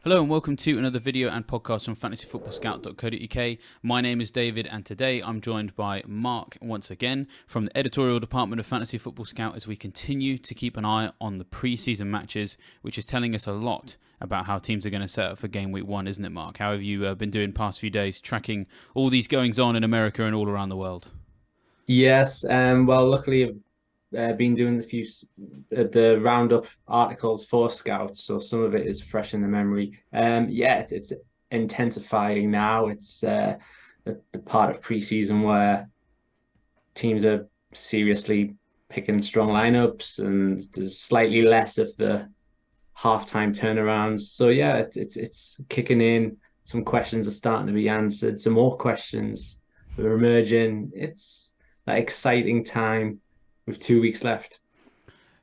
Hello and welcome to another video and podcast from fantasyfootballscout.co.uk. My name is David and today I'm joined by Mark once again from the editorial department of Fantasy Football Scout as we continue to keep an eye on the pre-season matches, which is telling us a lot about how teams are going to set up for game week 1, isn't it, Mark? How have you been doing past few days tracking all these goings on in America and all around the world? Yes, well, luckily I've been doing the roundup articles for Scouts, so some of it is fresh in the memory. Yeah, it's intensifying now. It's the part of preseason where teams are seriously picking strong lineups, and there's slightly less of the halftime turnarounds. So yeah, it's kicking in. Some questions are starting to be answered. Some more questions are emerging. It's that exciting time with 2 weeks left.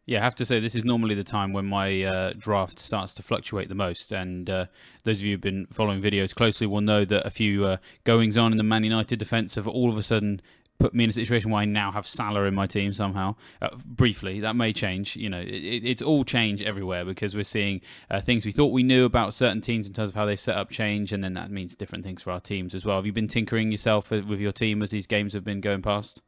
Yeah, I have to say this is normally the time when my draft starts to fluctuate the most. And those of you who've been following videos closely will know that a few goings on in the Man United defence have all of a sudden put me in a situation where I now have Salah in my team somehow. Briefly, that may change. You know, it's all change everywhere because we're seeing things we thought we knew about certain teams in terms of how they set up change, and then that means different things for our teams as well. Have you been tinkering yourself with your team as these games have been going past?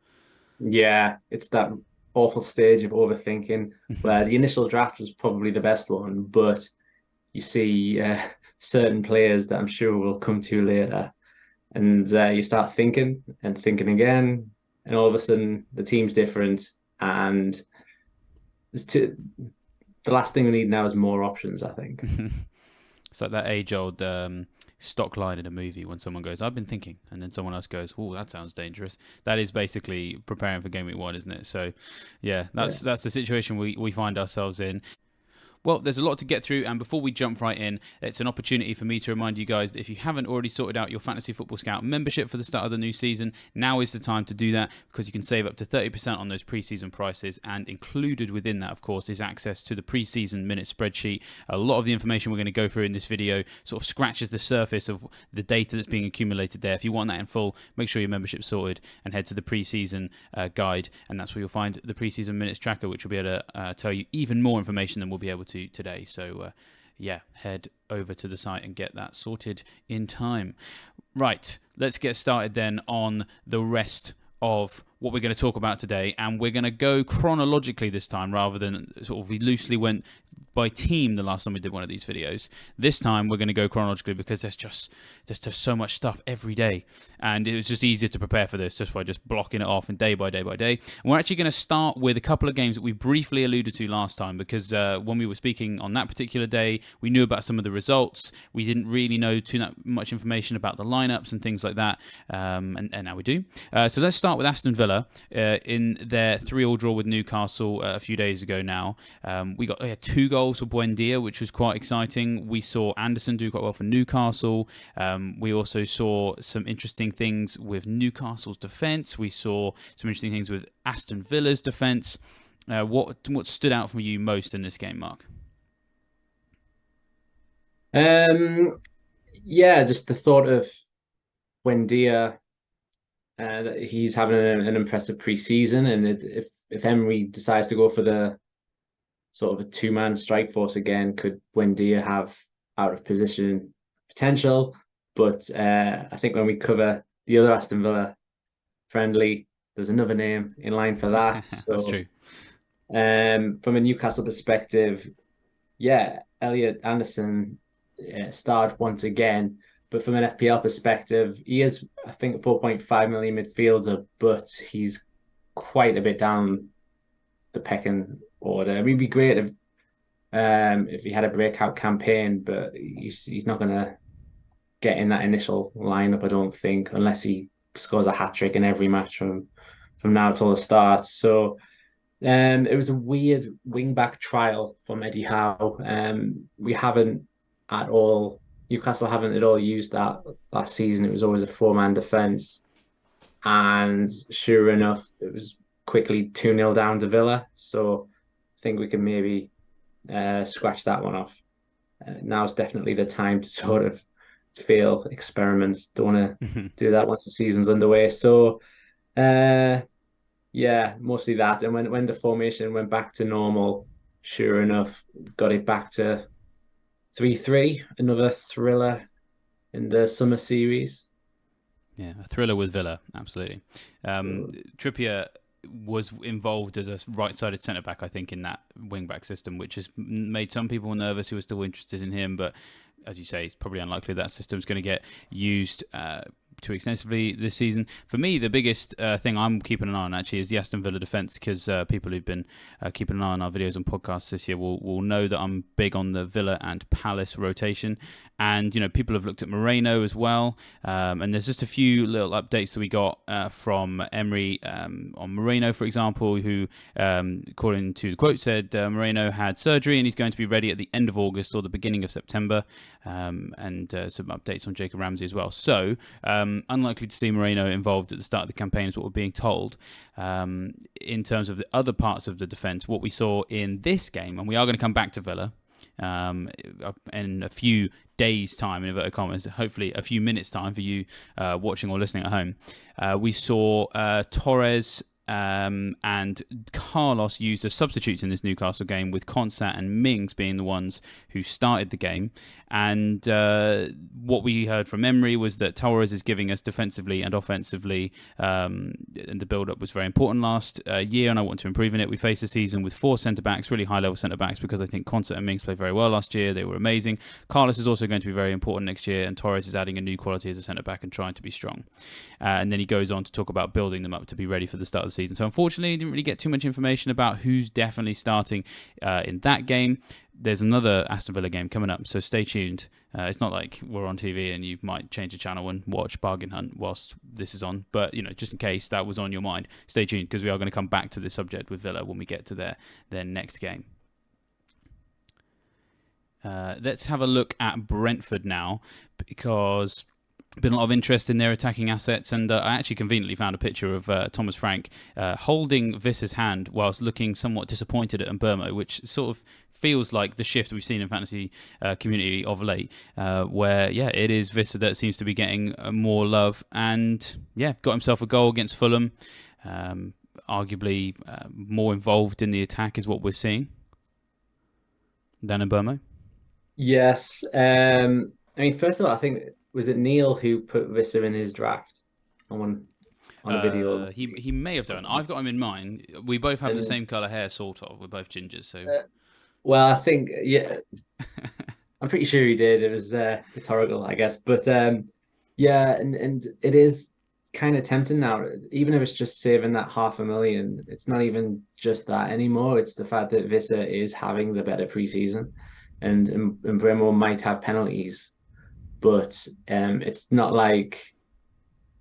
Yeah, it's that awful stage of overthinking where the initial draft was probably the best one, but you see certain players that I'm sure we'll come to later, and you start thinking and thinking again, and all of a sudden the team's different, and there's two, the last thing we need now is more options, I think. It's like that age-old stock line in a movie when someone goes, "I've been thinking," and then someone else goes, "Oh, that sounds dangerous." That is basically preparing for game week 1, isn't it? So, yeah, Yeah. that's the situation we find ourselves in. Well, there's a lot to get through, and before we jump right in, it's an opportunity for me to remind you guys that if you haven't already sorted out your Fantasy Football Scout membership for the start of the new season, now is the time to do that because you can save up to 30% on those preseason prices, and included within that, of course, is access to the preseason minute spreadsheet. A lot of the information we're going to go through in this video sort of scratches the surface of the data that's being accumulated there. If you want that in full, make sure your membership's sorted and head to the preseason guide, and that's where you'll find the preseason minutes tracker, which will be able to tell you even more information than we'll be able to today. So yeah, head over to the site and get that sorted in time. Right, let's get started then on the rest of what we're going to talk about today, and we're going to go chronologically this time rather than sort of we loosely went by team the last time we did one of these videos. This time we're going to go chronologically because there's just so much stuff every day, and it was just easier to prepare for this just by just blocking it off and day by day by day. And we're actually going to start with a couple of games that we briefly alluded to last time because when we were speaking on that particular day, we knew about some of the results. We didn't really know too much information about the lineups and things like that, and now we do. So let's start with Aston Villa in their 3-3 draw with Newcastle a few days ago now. We had 2 goals for Buendia, which was quite exciting. We saw Anderson do quite well for Newcastle. We also saw some interesting things with Newcastle's defence. We saw some interesting things with Aston Villa's defence. What stood out for you most in this game, Mark? Yeah, just the thought of Wendia, he's having an impressive preseason, and if Emery decides to go for the sort of a two-man strike force again, could Wendia have out of position potential? But I think when we cover the other Aston Villa friendly, there's another name in line for that. That's So true. from a Newcastle perspective, yeah, Elliot Anderson starred once again. But from an FPL perspective, he is, I think, 4.5 million midfielder, but he's quite a bit down the pecking order. I mean, it'd be great if he had a breakout campaign, but he's not going to get in that initial lineup, I don't think, unless he scores a hat trick in every match from now till the start. So it was a weird wing back trial from Eddie Howe. We haven't at all. Newcastle haven't at all used that last season. It was always a four-man defence, and sure enough, it was quickly 2-0 down to Villa. So I think we can maybe scratch that one off. Now's definitely the time to sort of fail experiments. Don't want to do that once the season's underway. So uh, yeah, mostly that. And when the formation went back to normal, sure enough, got it back to 3-3, another thriller in the summer series. Yeah, a thriller with Villa, absolutely. Trippier was involved as a right-sided centre-back, I think, in that wing-back system, which has made some people nervous who are still interested in him. But as you say, it's probably unlikely that system's going to get used too extensively this season. For me, the biggest thing I'm keeping an eye on actually is the Aston Villa defence, because people who've been keeping an eye on our videos and podcasts this year will know that I'm big on the Villa and Palace rotation. And, people have looked at Moreno as well. And there's just a few little updates that we got from Emery on Moreno, for example, who, according to the quote, said Moreno had surgery and he's going to be ready at the end of August or the beginning of September. And some updates on Jacob Ramsey as well. So, unlikely to see Moreno involved at the start of the campaign is what we're being told. In terms of the other parts of the defence, what we saw in this game, and we are going to come back to Villa in a few days' time, in inverted commas, hopefully a few minutes' time for you watching or listening at home. We saw Torres and Carlos used as substitutes in this Newcastle game, with Consat and Mings being the ones who started the game. And what we heard from Emery was that Torres is giving us defensively and offensively, and the build-up was very important last year, and I want to improve in it. We faced a season with 4 centre-backs, really high-level centre-backs, because I think Consat and Mings played very well last year. They were amazing. Carlos is also going to be very important next year, and Torres is adding a new quality as a centre-back and trying to be strong. And then he goes on to talk about building them up to be ready for the start of the season. So unfortunately, he didn't really get too much information about who's definitely starting in that game. There's another Aston Villa game coming up, so stay tuned. It's not like we're on TV and you might change the channel and watch Bargain Hunt whilst this is on. But, just in case that was on your mind, stay tuned, because we are going to come back to this subject with Villa when we get to their next game. Let's have a look at Brentford now, because been a lot of interest in their attacking assets, and I actually conveniently found a picture of Thomas Frank holding Visser's hand whilst looking somewhat disappointed at Mbermo, which sort of feels like the shift we've seen in fantasy community of late, where it is Visser that seems to be getting more love, and got himself a goal against Fulham, arguably more involved in the attack is what we're seeing than Mbermo. Yes. First of all, I think, was it Neil who put Visser in his draft on a video? He may have done. I've got him in mine. We both have the same colour hair, sort of. We're both gingers, so. Well, I think, I'm pretty sure he did. It was rhetorical, I guess. But and it is kind of tempting now. Even if it's just saving that $500,000, it's not even just that anymore. It's the fact that Visser is having the better preseason, and Bremo might have penalties. But it's not like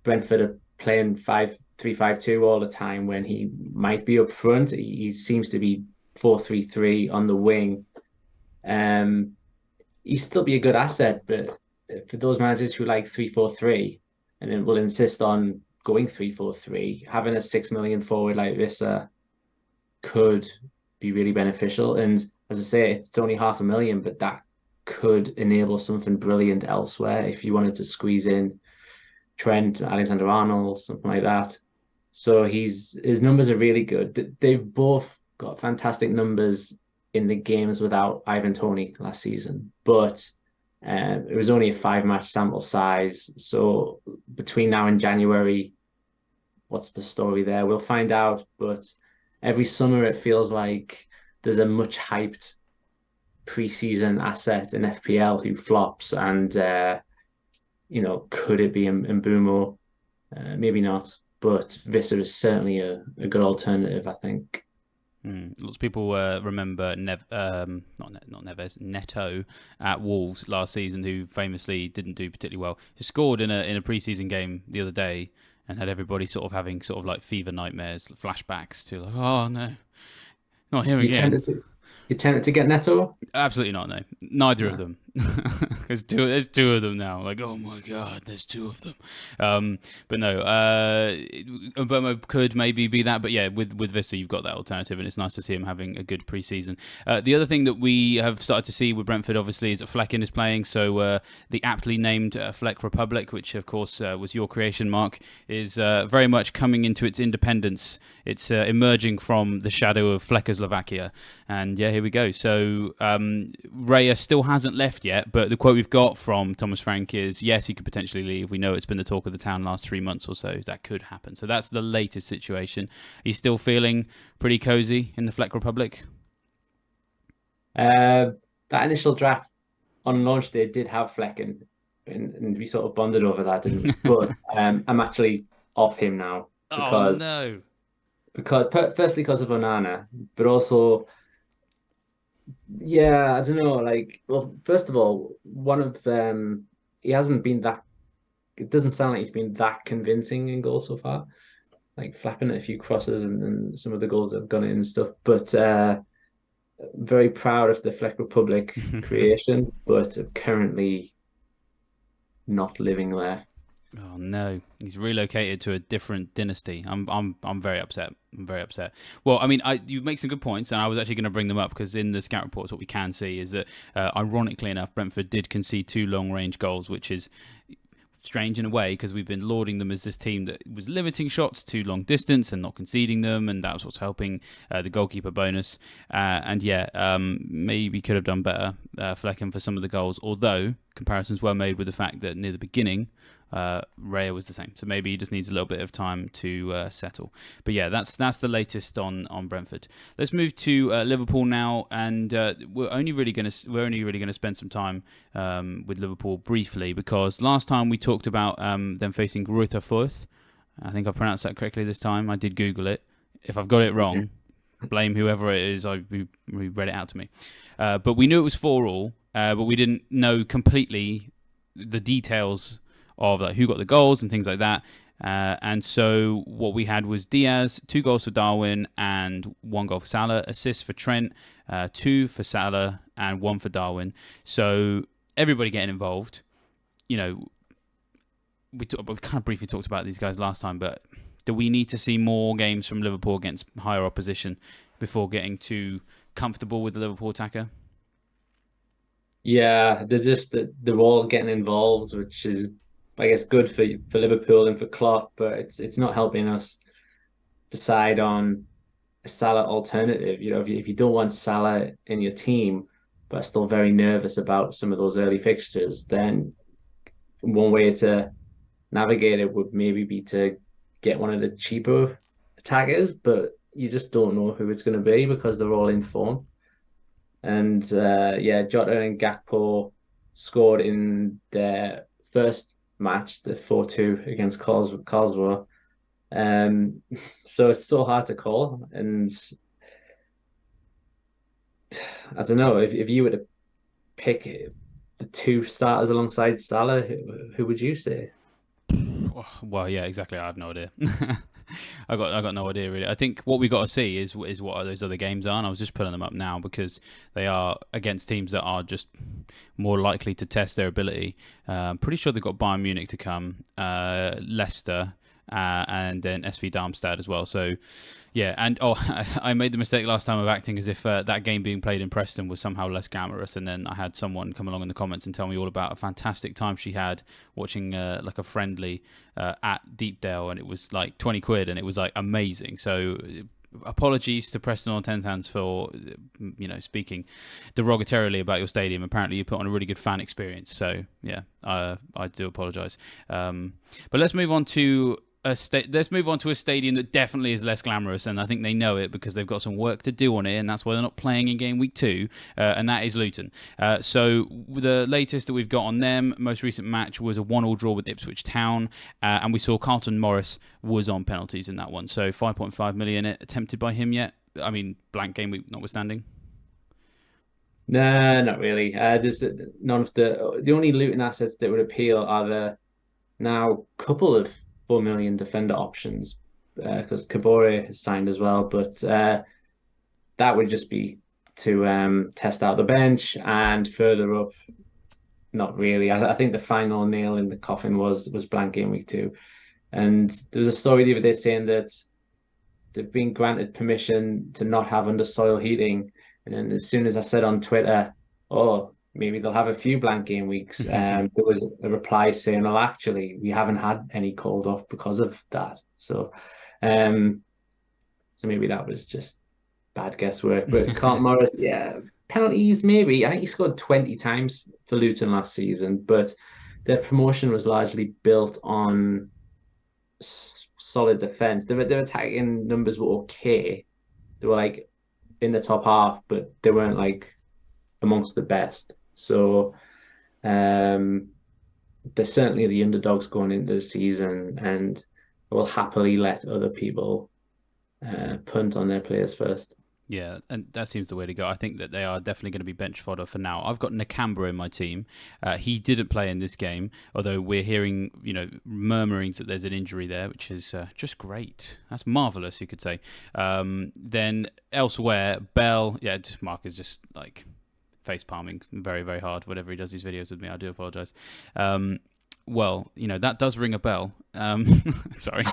Brentford are playing 5-3-5-2 all the time when he might be up front. He seems to be 4-3-3 on the wing. He'd still be a good asset, but for those managers who like 3-4-3 and then will insist on going 3-4-3, having a $6 million forward like this could be really beneficial. And as I say, it's only $500,000, but that could enable something brilliant elsewhere if you wanted to squeeze in Trent, Alexander-Arnold, something like that. So his numbers are really good. They've both got fantastic numbers in the games without Ivan Toney last season, but it was only a 5-match sample size. So between now and January, what's the story there? We'll find out. But every summer it feels like there's a much hyped preseason asset in FPL who flops, and could it be Mbeumo? Maybe not, but Visser is certainly a good alternative, I think. Lots of people remember Neto at Wolves last season, who famously didn't do particularly well. He scored in a preseason game the other day and had everybody sort of having sort of like fever nightmares, flashbacks to like, oh no, not him again. You tempted to get Neto? Absolutely not, no. Neither of them. There's two of them now. Like, oh my God, there's 2 of them. But no, Mbeumo could maybe be that. But with Visser, you've got that alternative, and it's nice to see him having a good preseason. The other thing that we have started to see with Brentford, obviously, is that Flecken is playing. So the aptly named Fleck Republic, which of course was your creation, Mark, is very much coming into its independence. It's emerging from the shadow of Czechoslovakia. And here we go. So Raya still hasn't left confirmed yet, but the quote we've got from Thomas Frank is, yes, he could potentially leave. We know it's been the talk of the town last 3 months or so. That could happen. So that's the latest situation. Are you still feeling pretty cozy in the Fleck Republic? That initial draft on launch day did have Fleck in, and we sort of bonded over that, didn't we? But I'm actually off him now Oh, no. firstly because of Onana, but also, yeah, I don't know. Like, well, first of all, one of he hasn't been that. It doesn't sound like he's been that convincing in goals so far. Like flapping at a few crosses and some of the goals that have gone in and stuff. But very proud of the Fleck Republic creation, but currently not living there. Oh no, he's relocated to a different dynasty. I'm very upset. I'm very upset. Well, I mean, you make some good points, and I was actually going to bring them up because in the scout reports, what we can see is that, ironically enough, Brentford did concede 2 long-range goals, which is strange in a way because we've been lauding them as this team that was limiting shots to long distance and not conceding them, and that was what's helping the goalkeeper bonus. Maybe could have done better, Flecken, for some of the goals, although comparisons were made with the fact that near the beginning, Raya was the same, so maybe he just needs a little bit of time to settle. But yeah, that's the latest on Brentford. Let's move to Liverpool now, and we're only really going to spend some time with Liverpool briefly because last time we talked about them facing Greuther Fürth. I think I pronounced that correctly this time. I did Google it. If I've got it wrong, blame whoever it is who read it out to me. But we knew it was 4-4, but we didn't know completely the details of like who got the goals and things like that. And so what we had was Diaz, 2 goals for Darwin and 1 goal for Salah, assists for Trent, 2 for Salah and 1 for Darwin. So everybody getting involved. You know, we kind of briefly talked about these guys last time, but do we need to see more games from Liverpool against higher opposition before getting too comfortable with the Liverpool attacker? Yeah, they're all getting involved, which is, I guess, good for Liverpool and for Klopp, but it's not helping us decide on a Salah alternative. You know, if you don't want Salah in your team, but are still very nervous about some of those early fixtures, then one way to navigate it would maybe be to get one of the cheaper attackers, but you just don't know who it's going to be because they're all in form. And Jota and Gakpo scored in their first match, the 4-2 against Karlsruhe. So it's so hard to call. And I don't know, if you were to pick the 2 starters alongside Salah, who would you say? Well, yeah, exactly. I have no idea. I got no idea really. I think what we got to see is what those other games are. And I was just pulling them up now because they are against teams that are just more likely to test their ability. Pretty sure they've got Bayern Munich to come, Leicester, and then SV Darmstadt as well. So yeah, and I made the mistake last time of acting as if that game being played in Preston was somehow less glamorous, and then I had someone come along in the comments and tell me all about a fantastic time she had watching like a friendly at Deepdale, and it was like 20 quid, and it was like amazing. So apologies to Preston on 10 hands for speaking derogatorily about your stadium. Apparently you put on a really good fan experience, so yeah, I do apologise. But let's move on to a stadium that definitely is less glamorous, and I think they know it because they've got some work to do on it, and that's why they're not playing in game week 2, and that is Luton. So the latest that we've got on them, most recent match was a 1-1 draw with Ipswich Town, and we saw Carlton Morris was on penalties in that one, so 5.5 million attempted by him yet. I mean, blank game week notwithstanding. No, not really. Just none of the only Luton assets that would appeal are the now couple of 4 million defender options because Kabore has signed as well, but that would just be to test out the bench, and further up, not really. I think the final nail in the coffin was blank game week 2, and there was a story the other day saying that they've been granted permission to not have under soil heating, and then as soon as I said on Twitter, oh, maybe they'll have a few blank game weeks, there was a reply saying, well, actually, we haven't had any called off because of that. So maybe that was just bad guesswork. But Carlton Morris, yeah, penalties, maybe. I think he scored 20 times for Luton last season, but their promotion was largely built on solid defense. Their attacking numbers were okay. They were like in the top half, but they weren't like amongst the best. So um, they're certainly the underdogs going into the season, and will happily let other people punt on their players first. Yeah, and that seems the way to go. I think that they are definitely going to be bench fodder for now. I've got Nakamba in my team. He didn't play in this game, although we're hearing, murmurings that there's an injury there, which is just great. That's marvelous, you could say. Then elsewhere, Bell, Mark is just like face palming very, very hard whenever he does these videos with me. I do apologize. Well, that does ring a bell. Sorry.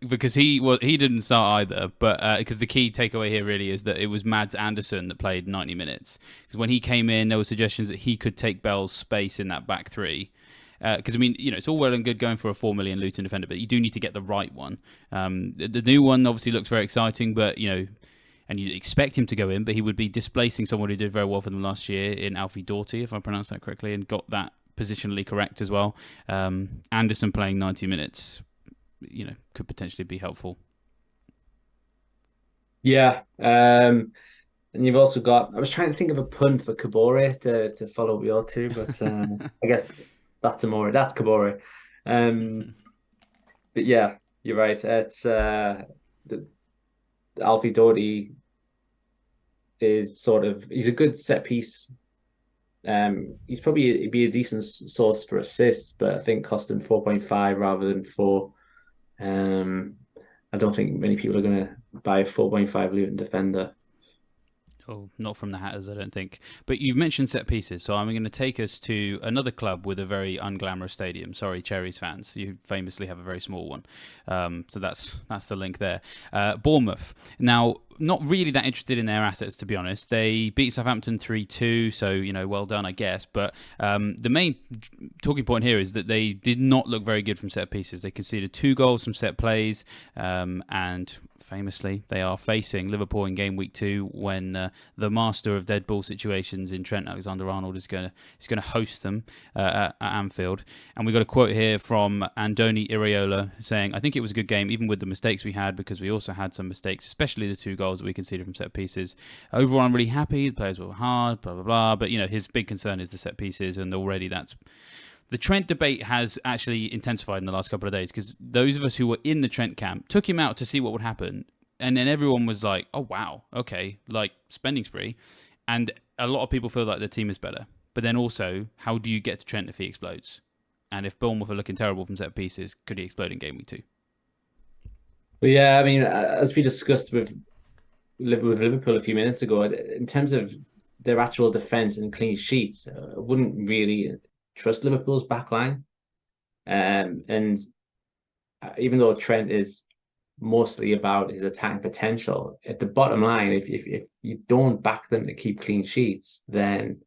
Because he didn't start either, but because the key takeaway here really is that it was Mads Andersen that played 90 minutes. Because when he came in, there were suggestions that he could take Bell's space in that back three. Because it's all well and good going for a 4 million Luton defender, but you do need to get the right one. The new one obviously looks very exciting, but and you'd expect him to go in, but he would be displacing someone who did very well for them last year in Alfie Doughty, if I pronounced that correctly, and got that positionally correct as well. Anderson playing 90 minutes, could potentially be helpful. Yeah. And you've also got, I was trying to think of a pun for Kabore to follow up your two, but I guess that's Amore. That's Kabore. But yeah, you're right. It's Alfie Doughty is he's a good set piece. He's probably be a decent source for assists, but I think cost him 4.5 rather than 4. I don't think many people are going to buy a 4.5 Luton defender. Oh, not from the Hatters, I don't think. But you've mentioned set pieces, so I'm going to take us to another club with a very unglamorous stadium. Sorry, Cherries fans, you famously have a very small one. So that's the link there. Bournemouth. Now, not really that interested in their assets, to be honest. They beat Southampton 3-2, so, well done, I guess. But the main talking point here is that they did not look very good from set pieces. They conceded 2 goals from set plays, and famously, they are facing Liverpool in game week 2 when the master of dead ball situations in Trent Alexander-Arnold is going to host them at Anfield. And we got a quote here from Andoni Iraola saying, "I think it was a good game, even with the mistakes we had, because we also had some mistakes, especially the 2 goals that we conceded from set pieces. Overall, I'm really happy. The players were hard, blah, blah, blah. But, his big concern is the set pieces, and already that's..." The Trent debate has actually intensified in the last couple of days because those of us who were in the Trent camp took him out to see what would happen. And then everyone was like, oh, wow, okay, like spending spree. And a lot of people feel like their team is better. But then also, how do you get to Trent if he explodes? And if Bournemouth are looking terrible from set pieces, could he explode in game week 2? But yeah, I mean, as we discussed with Liverpool a few minutes ago, in terms of their actual defense and clean sheets, I wouldn't really trust Liverpool's backline. And even though Trent is mostly about his attacking potential, at the bottom line, if you don't back them to keep clean sheets, then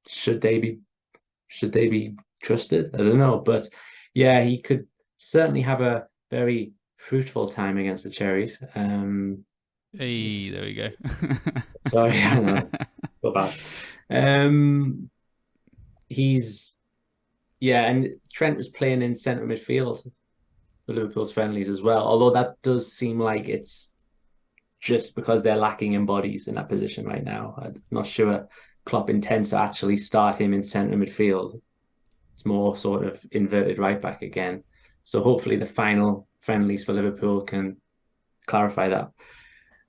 should they be trusted? I don't know, but yeah, he could certainly have a very fruitful time against the Cherries. Hey, there we go. Sorry, I know, so bad. He's and Trent was playing in centre midfield for Liverpool's friendlies as well. Although that does seem like it's just because they're lacking in bodies in that position right now. I'm not sure Klopp intends to actually start him in centre midfield. It's more sort of inverted right back again. So hopefully the final friendlies for Liverpool can clarify that.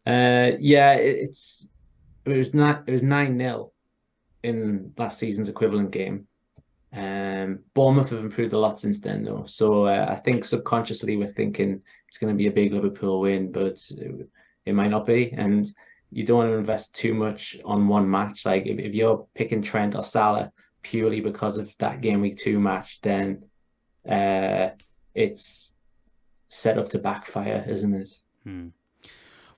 It was 9-0 in last season's equivalent game. Bournemouth have improved a lot since then, though. So I think subconsciously we're thinking it's going to be a big Liverpool win, but it might not be. And you don't want to invest too much on one match. Like if you're picking Trent or Salah purely because of that game week 2 match, then it's set up to backfire, isn't it?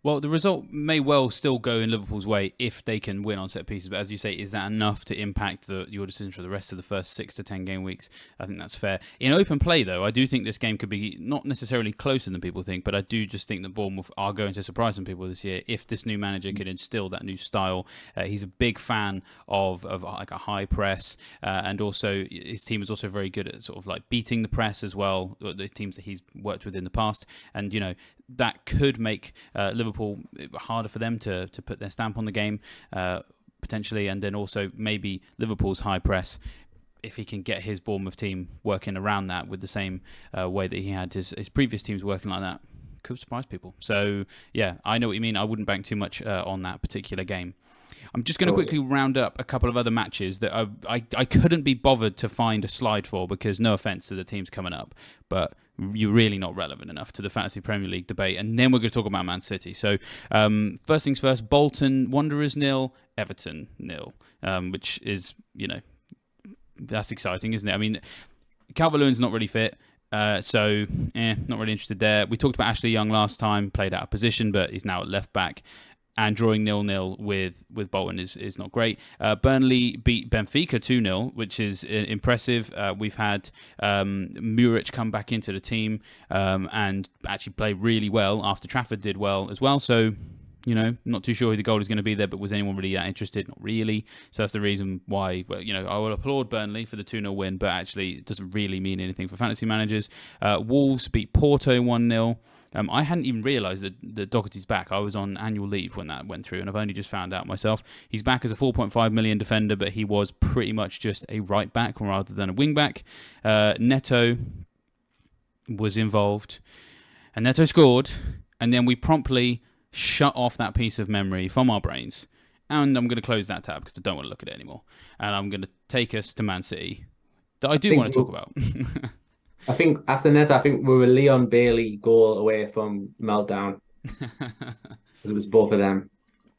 Well, the result may well still go in Liverpool's way if they can win on set pieces. But as you say, is that enough to impact your decision for the rest of the first 6 to 10 game weeks? I think that's fair. In open play, though, I do think this game could be not necessarily closer than people think, but I do just think that Bournemouth are going to surprise some people this year if this new manager can instill that new style. He's a big fan of like a high press, and also his team is also very good at sort of like beating the press as well, the teams that he's worked with in the past. And, that could make Liverpool harder for them to put their stamp on the game, potentially. And then also maybe Liverpool's high press, if he can get his Bournemouth team working around that with the same way that he had his previous teams working like that, could surprise people. So, yeah, I know what you mean. I wouldn't bank too much on that particular game. I'm just going to quickly round up a couple of other matches that I couldn't be bothered to find a slide for because, no offence to the teams coming up, but you're really not relevant enough to the Fantasy Premier League debate. And then we're going to talk about Man City. So first things first, Bolton Wanderers 0, Everton 0, which is, that's exciting, isn't it? I mean, Calvert-Lewin's not really fit. So, not really interested there. We talked about Ashley Young last time, played out of position, but he's now at left back. And drawing 0-0 with Bolton is not great. Burnley beat Benfica 2-0, which is impressive. We've had Muric come back into the team and actually play really well after Trafford did well as well. So, not too sure who the goal is going to be there, but was anyone really that interested? Not really. So that's the reason why, I will applaud Burnley for the 2-0 win, but actually it doesn't really mean anything for fantasy managers. Wolves beat Porto 1-0. I hadn't even realised that Doherty's back. I was on annual leave when that went through, and I've only just found out myself. He's back as a 4.5 million defender, but he was pretty much just a right back rather than a wing back. Neto was involved, and Neto scored, and then we promptly shut off that piece of memory from our brains. And I'm going to close that tab because I don't want to look at it anymore. And I'm going to take us to Man City, that I do want to talk about. I think after Neto, I think we were Leon Bailey goal away from meltdown because it was both of them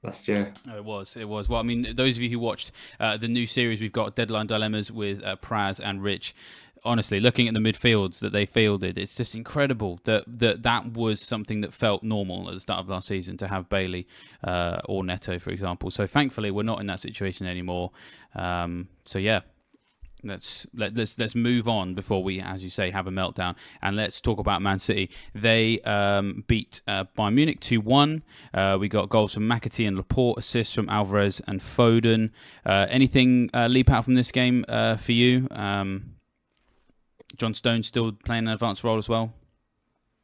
last year. Oh, it was. Well, I mean, those of you who watched the new series, we've got Deadline Dilemmas with Praz and Rich. Honestly, looking at the midfields that they fielded, it's just incredible that was something that felt normal at the start of last season to have Bailey or Neto, for example. So thankfully, we're not in that situation anymore. So yeah. Let's move on before we, as you say, have a meltdown, and let's talk about Man City. They beat Bayern Munich 2-1. We got goals from McAtee and Laporte, assists from Alvarez and Foden. Anything leap out from this game for you? John Stones still playing an advanced role as well.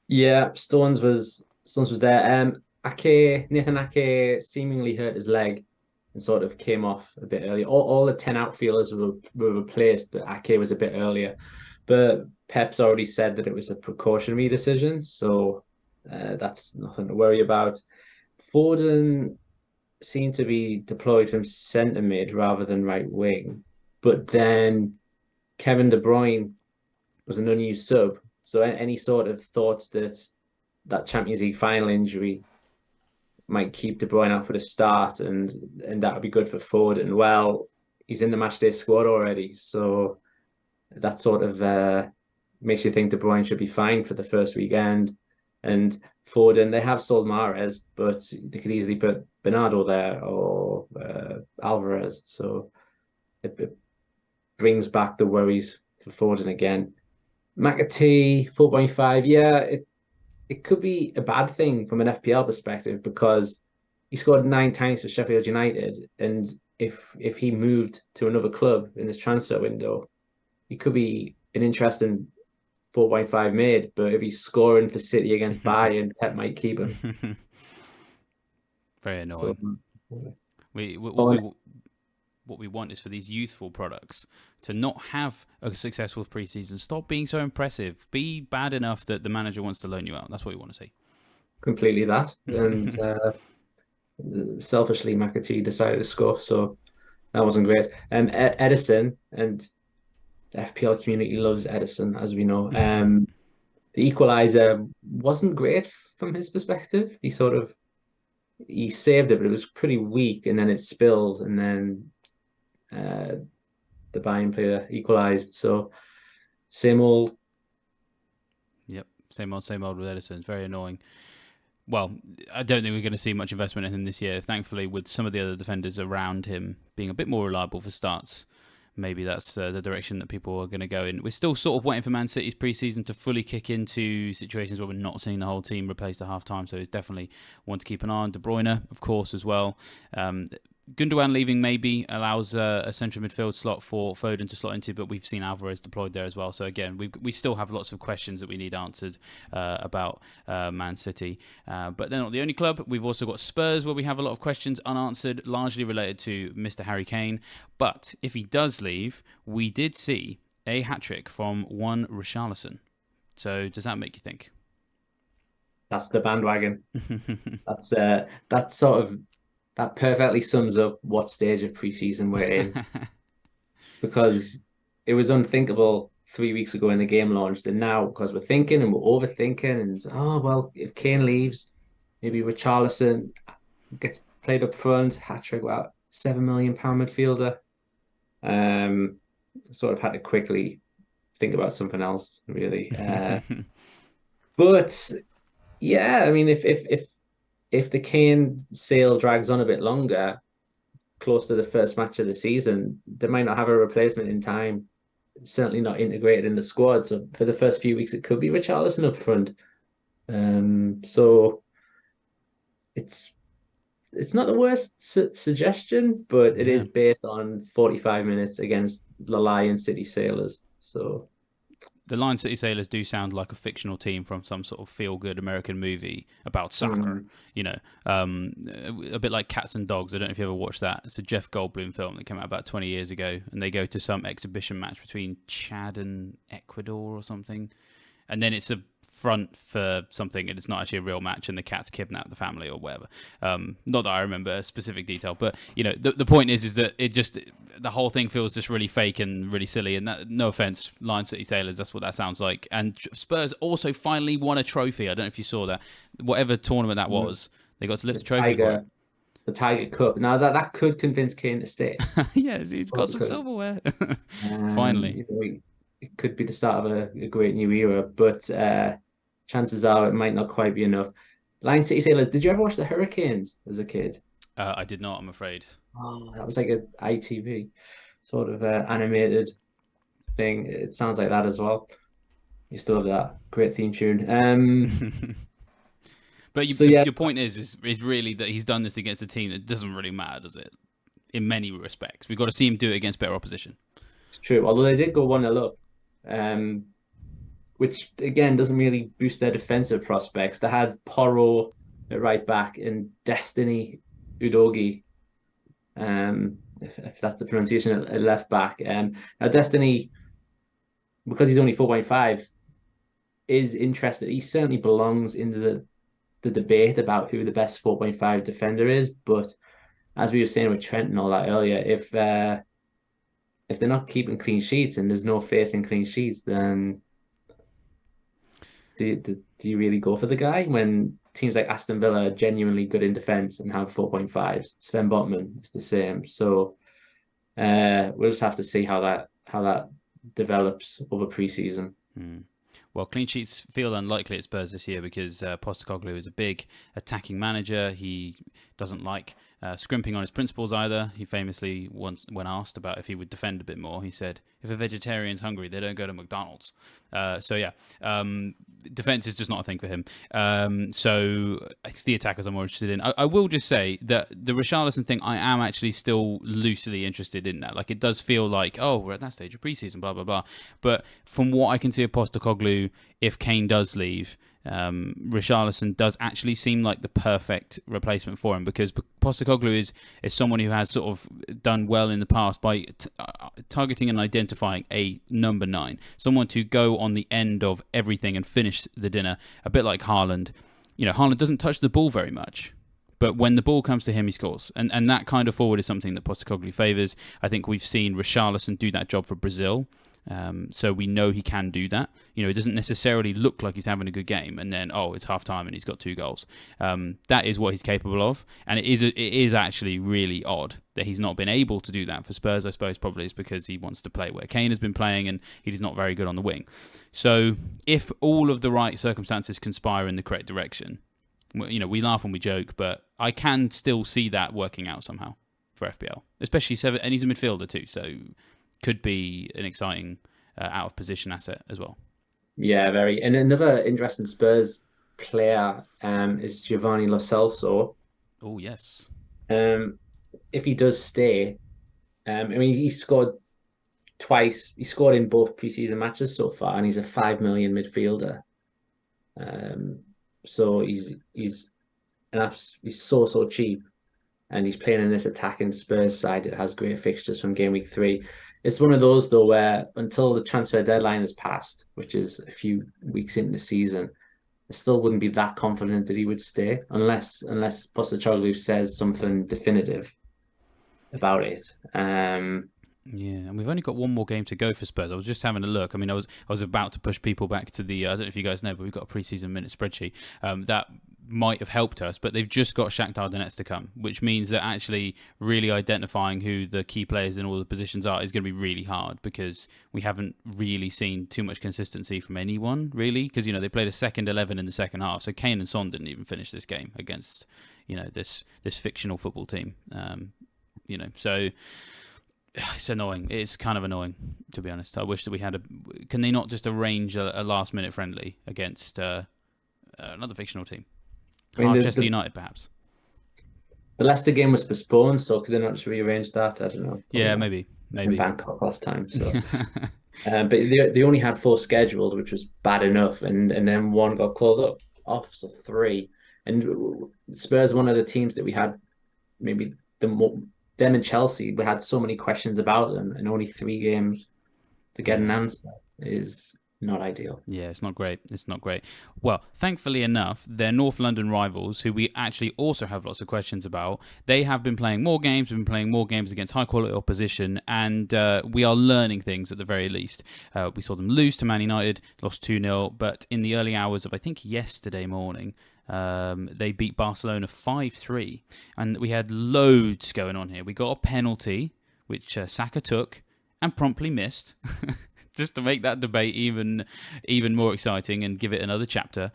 Yeah, Stones was there. Nathan Ake seemingly hurt his leg and sort of came off a bit early. All the 10 outfielders were replaced, but Ake was a bit earlier. But Pep's already said that it was a precautionary decision, so that's nothing to worry about. Foden seemed to be deployed from centre mid rather than right wing, but then Kevin De Bruyne was an unused sub. So any sort of thoughts that Champions League final injury might keep De Bruyne out for the start, and that would be good for Foden. Well, he's in the matchday squad already, so that sort of makes you think De Bruyne should be fine for the first weekend. And Foden, they have sold Mahrez, but they could easily put Bernardo there or Alvarez. So it brings back the worries for Foden again. McAtee 4.5, yeah, it could be a bad thing from an FPL perspective because he scored 9 times for Sheffield United, and if he moved to another club in this transfer window, he could be an interesting 4.5 made. But if he's scoring for City against Bayern, Pep might keep him. Very annoying. So, what we want is for these youthful products to not have a successful preseason. Stop being so impressive. Be bad enough that the manager wants to loan you out. That's what we want to see. Completely that. And selfishly, McAtee decided to score, so that wasn't great. Edison, and the FPL community loves Edison, as we know. The equaliser wasn't great from his perspective. He saved it, but it was pretty weak, and then it spilled, and then the Bayern player equalised. So same old. Yep, same old with Edison. It's very annoying. well, I don't think we're going to see much investment in him this year. Thankfully, with some of the other defenders around him being a bit more reliable for starts, maybe that's the direction that people are going to go in. We're still sort of waiting for Man City's pre-season to fully kick into situations where we're not seeing the whole team replaced at half-time, so it's definitely one to keep an eye on. De Bruyne, of course, as well. Gundogan leaving maybe allows a central midfield slot for Foden to slot into, but we've seen Alvarez deployed there as well. So again, we still have lots of questions that we need answered about Man City. But they're not the only club. We've also got Spurs, where we have a lot of questions unanswered, largely related to Mr. Harry Kane. But if he does leave, we did see a hat-trick from one Richarlison. So does that make you think? That's the bandwagon. That's sort of that perfectly sums up what stage of preseason we're in, because it was unthinkable 3 weeks ago when the game launched, and now because we're thinking and we're overthinking, and well, if Kane leaves, maybe Richarlison gets played up front, hat trick, wow, £7 million midfielder. Sort of had to quickly think about something else, really. But yeah, I mean, if the Kane sale drags on a bit longer, close to the first match of the season, they might not have a replacement in time. Certainly not integrated in the squad. So for the first few weeks, it could be Richarlison up front. So it's not the worst suggestion, but it is based on 45 minutes against the Lion City Sailors. So the Lion City Sailors do sound like a fictional team from some sort of feel-good American movie about soccer, a bit like Cats and Dogs. I don't know if you ever watched that. It's a Jeff Goldblum film that came out about 20 years ago, and they go to some exhibition match between Chad and Ecuador or something, and then it's a front for something, and it's not actually a real match, and the cats kidnap the family or whatever. Not that I remember a specific detail, but the point is that the whole thing feels just really fake and really silly. And that, no offense, Lion City Sailors, that's what that sounds like. And Spurs also finally won a trophy. I don't know if you saw that. Whatever tournament that was, they got to lift a trophy for it. The Tiger Cup. Now that could convince Kane to stay. Yeah, he's got some silverware. Finally. It could be the start of a great new era, but chances are it might not quite be enough. Lion City Sailors, did you ever watch the Hurricanes as a kid? I did not, I'm afraid. Oh, that was like an ITV sort of animated thing. It sounds like that as well. You still have that great theme tune. But your point is really that he's done this against a team that doesn't really matter, does it? In many respects. We've got to see him do it against better opposition. It's true, although they did go 1-0 up, which again doesn't really boost their defensive prospects. They had Porro at right back and Destiny Udogie, if that's the pronunciation, at left back. Now Destiny, because he's only 4.5, is interested. He certainly belongs in the debate about who the best 4.5 defender is. But as we were saying with Trent and all that earlier, if they're not keeping clean sheets and there's no faith in clean sheets, then do you really go for the guy when teams like Aston Villa are genuinely good in defence and have 4.5s? Sven Botman is the same. So we'll just have to see how that develops over pre-season. Well, clean sheets feel unlikely at Spurs this year because Postecoglou is a big attacking manager. He doesn't like scrimping on his principles either. He famously once, when asked about if he would defend a bit more, he said, if a vegetarian's hungry, they don't go to McDonald's. Defense is just not a thing for him. So it's the attackers I'm more interested in. I will just say that the Richarlison thing, I am actually still loosely interested in that. Like, it does feel like, oh, we're at that stage of preseason, blah, blah, blah. But from what I can see of Postecoglou, if Kane does leave, Richarlison does actually seem like the perfect replacement for him, because Postecoglou is someone who has sort of done well in the past by targeting and identifying a number 9, someone to go on the end of everything and finish the dinner, a bit like Haaland. Haaland doesn't touch the ball very much, but when the ball comes to him, he scores. And that kind of forward is something that Postecoglou favours. I think we've seen Richarlison do that job for Brazil. So we know he can do that. It doesn't necessarily look like he's having a good game, and then it's half time and he's got 2 goals. That is what he's capable of, and it is actually really odd that he's not been able to do that for Spurs. I suppose probably it's because he wants to play where Kane has been playing, and he's not very good on the wing. So if all of the right circumstances conspire in the correct direction, We laugh and we joke, but I can still see that working out somehow for FPL, especially seven, and he's a midfielder too, so could be an exciting out of position asset as well. Yeah, very. And another interesting Spurs player is Giovanni Lo Celso. Oh yes. If he does stay, I mean, he scored twice. He scored in both preseason matches so far, and he's a 5 million midfielder. So he's so cheap, and he's playing in this attacking Spurs side that has great fixtures from game week 3. It's one of those though where until the transfer deadline has passed, which is a few weeks into the season, I still wouldn't be that confident that he would stay unless Postecoglou says something definitive about it. Yeah, and we've only got one more game to go for Spurs. I was just having a look. I mean, I was about to push people back to the. I don't know if you guys know, but we've got a preseason minute spreadsheet that might have helped us. But they've just got Shakhtar Donetsk to come, which means that actually really identifying who the key players in all the positions are is going to be really hard because we haven't really seen too much consistency from anyone really. Because they played a second 11 in the second half, so Kane and Son didn't even finish this game against this fictional football team. So. It's annoying. It's kind of annoying, to be honest. I wish that we had Can they not just arrange a last-minute friendly against another fictional team? Manchester United, perhaps. The Leicester game was postponed, so could they not just rearrange that? I don't know. Yeah, maybe. In Bangkok last time. So, but they only had 4 scheduled, which was bad enough, and then 1 got called off, so 3. And Spurs, one of the teams that we had maybe them and Chelsea, we had so many questions about them, and only 3 games to get an answer is not ideal. Yeah, it's not great. It's not great. Well, thankfully enough, their North London rivals, who we actually also have lots of questions about, they have been playing more games, against high-quality opposition, and we are learning things at the very least. We saw them lose to Man United, lost 2-0, but in the early hours of, I think, yesterday morning, they beat Barcelona 5-3, and we had loads going on here. We got a penalty, which Saka took and promptly missed, just to make that debate even more exciting and give it another chapter.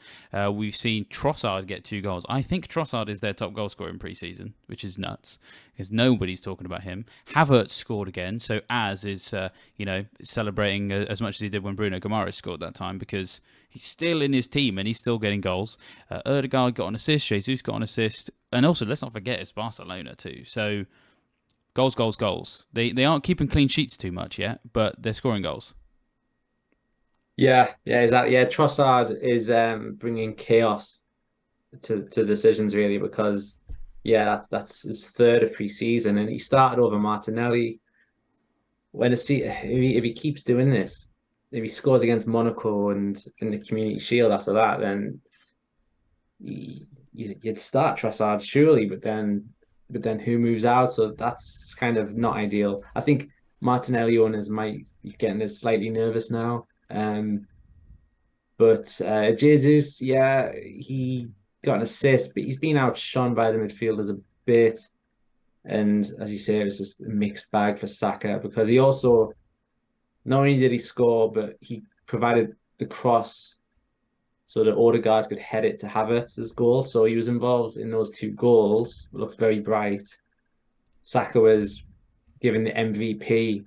We've seen Trossard get 2 goals. I think Trossard is their top goal scorer in pre-season, which is nuts, because nobody's talking about him. Havertz scored again, so Az is celebrating as much as he did when Bruno Guimaraes scored that time, because he's still in his team and he's still getting goals. Ødegaard got an assist, Jesus got an assist, and also let's not forget it's Barcelona too. So goals. They aren't keeping clean sheets too much yet, but they're scoring goals. Yeah, exactly. Yeah, Trossard is bringing chaos to decisions really, because that's his 3rd of pre-season, and he started over Martinelli. If he keeps doing this, if he scores against Monaco and in the Community Shield after that, then you'd start Trossard surely, but then who moves out? So that's kind of not ideal. I think Martinelli owners might be getting slightly nervous now. But Jesus, he got an assist, but he's been outshone by the midfielders a bit. And as you say, it was just a mixed bag for Saka, because he also, not only did he score, but he provided the cross so that Ødegaard could head it to Havertz's goal. So he was involved in those 2 goals. It looked very bright. Saka was given the MVP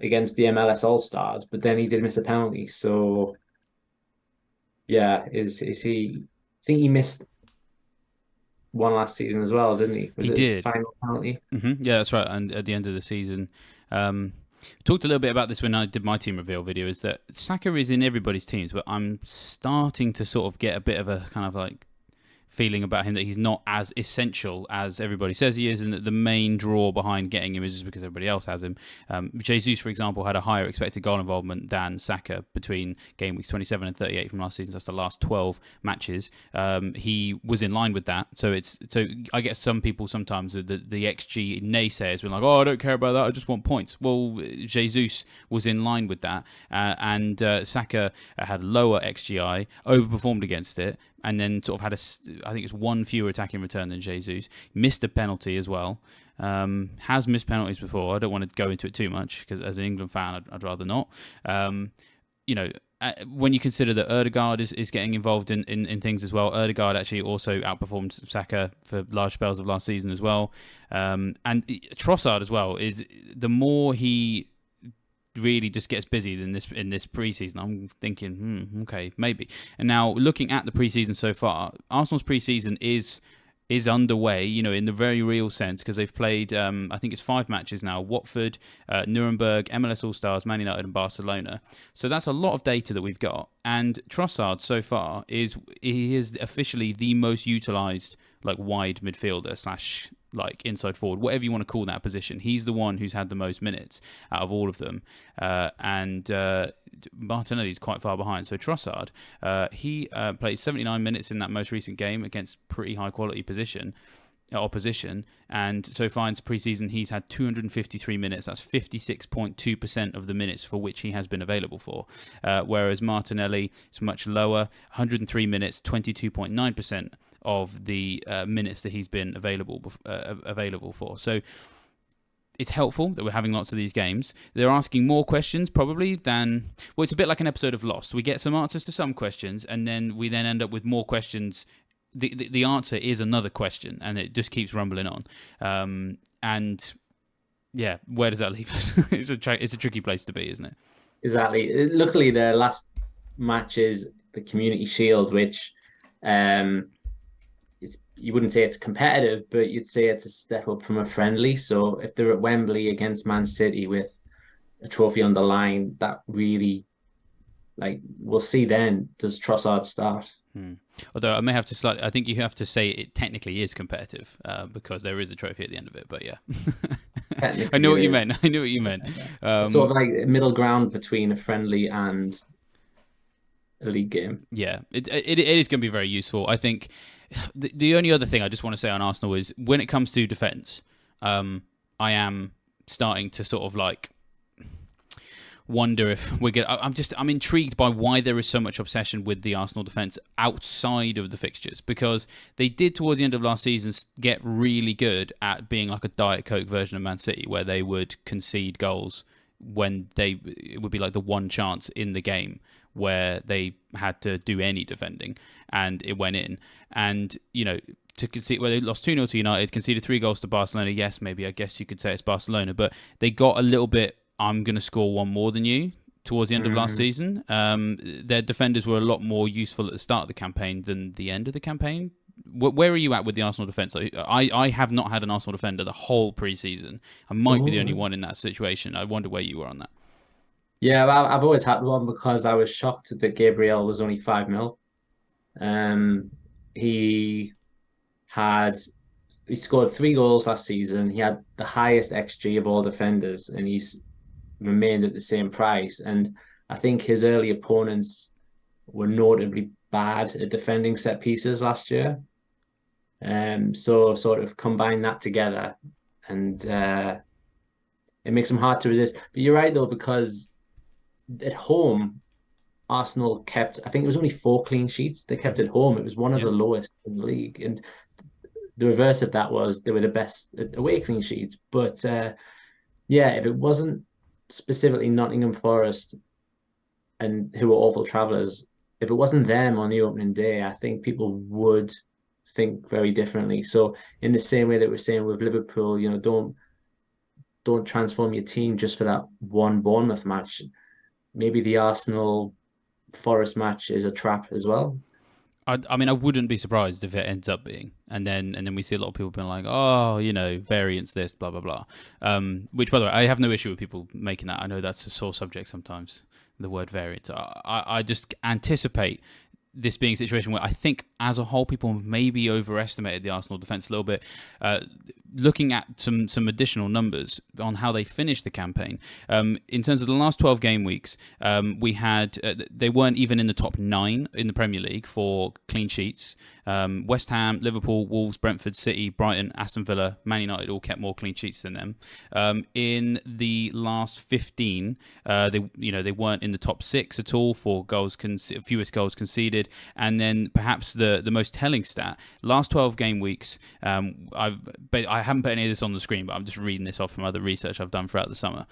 against the MLS All-Stars, but then he did miss a penalty. So, is he? I think he missed one last season as well, didn't he? He did. His final penalty? Mm-hmm. Yeah, that's right. And at the end of the season, talked a little bit about this when I did my team reveal video. Is that Saka is in everybody's teams, but I'm starting to sort of get a bit of a kind of like feeling about him that he's not as essential as everybody says he is, and that the main draw behind getting him is just because everybody else has him. Jesus, for example, had a higher expected goal involvement than Saka between game weeks 27 and 38 from last season. That's the last 12 matches. He was in line with that. So I guess some people sometimes, the XG naysayers, been like, oh, I don't care about that, I just want points. Well, Jesus was in line with that, and Saka had lower XGI, overperformed against it, and then sort of had I think it's 1 fewer attacking return than Jesus. Missed a penalty as well. Has missed penalties before. I don't want to go into it too much because as an England fan, I'd rather not. when you consider that Ødegaard is getting involved in things as well, Ødegaard actually also outperformed Saka for large spells of last season as well. And Trossard as well, is the more he really just gets busy in this preseason, I'm thinking, okay, maybe. And now looking at the preseason so far, Arsenal's preseason is underway, in the very real sense, because they've played, I think it's 5 matches now: Watford, Nuremberg, MLS All-Stars, Man United and Barcelona. So that's a lot of data that we've got. And Trossard so far is officially the most utilised wide midfielder / inside forward, whatever you want to call that position. He's the one who's had the most minutes out of all of them. And Martinelli's quite far behind. So Trossard, he played 79 minutes in that most recent game against pretty high quality opposition, and so far in pre-season he's had 253 minutes. That's 56.2% of the minutes for which he has been available for, whereas Martinelli is much lower, 103 minutes, 22.9% of the minutes that he's been available for. So it's helpful that we're having lots of these games. They're asking more questions probably than... Well, it's a bit like an episode of Lost. We get some answers to some questions, and then we end up with more questions. The answer is another question, and it just keeps rumbling on. And yeah, where does that leave us? It's a tricky place to be, isn't it? Exactly. Luckily, the last match is the Community Shield, which... you wouldn't say it's competitive, but you'd say it's a step up from a friendly. So if they're at Wembley against Man City with a trophy on the line, that really, we'll see then, does Trossard start? Although I may have to I think you have to say it technically is competitive because there is a trophy at the end of it, but yeah. I know what you meant. Sort of like a middle ground between a friendly and a league game. Yeah, it is going to be very useful. I think the only other thing I just want to say on Arsenal is when it comes to defence, I am starting to sort of wonder if we're going to... I'm intrigued by why there is so much obsession with the Arsenal defence outside of the fixtures, because they did towards the end of last season get really good at being like a Diet Coke version of Man City, where they would concede goals when it would be like the one chance in the game where they had to do any defending and it went in. And, to concede, where they lost 2-0 to United, conceded 3 goals to Barcelona. Yes, maybe I guess you could say it's Barcelona, but they got a little bit, I'm going to score one more than you towards the end of last season. Their defenders were a lot more useful at the start of the campaign than the end of the campaign. Where are you at with the Arsenal defence? I have not had an Arsenal defender the whole pre-season. I might be the only one in that situation. I wonder where you were on that. Yeah, I've always had one because I was shocked that Gabriel was only 5 mil. He scored 3 goals last season. He had the highest XG of all defenders, and he's remained at the same price. And I think his early opponents were notably bad at defending set pieces last year. So sort of combine that together, and it makes them hard to resist. But you're right though, because at home, Arsenal kept, I think it was only 4 clean sheets they kept at home. It was one of the lowest in the league. And the reverse of that was they were the best away clean sheets. But if it wasn't specifically Nottingham Forest, and who were awful travellers, if it wasn't them on the opening day, I think people would think very differently. So in the same way that we're saying with Liverpool, don't transform your team just for that one Bournemouth match. Maybe the Arsenal Forest match is a trap as well. I mean, I wouldn't be surprised if it ends up being, and then we see a lot of people being like, variance this, blah blah blah. Which, by the way, I have no issue with people making that. I know that's a sore subject sometimes, the word variance. I just anticipate this being a situation where I think, as a whole, people maybe overestimated the Arsenal defence a little bit. Looking at some additional numbers on how they finished the campaign, in terms of the last 12 game weeks, we had they weren't even in the top 9 in the Premier League for clean sheets. West Ham, Liverpool, Wolves, Brentford, City, Brighton, Aston Villa, Man United all kept more clean sheets than them. In the last 15, they weren't in the top 6 at all for fewest goals conceded. And then perhaps the most telling stat: last 12 game weeks. I haven't put any of this on the screen, but I'm just reading this off from other research I've done throughout the summer.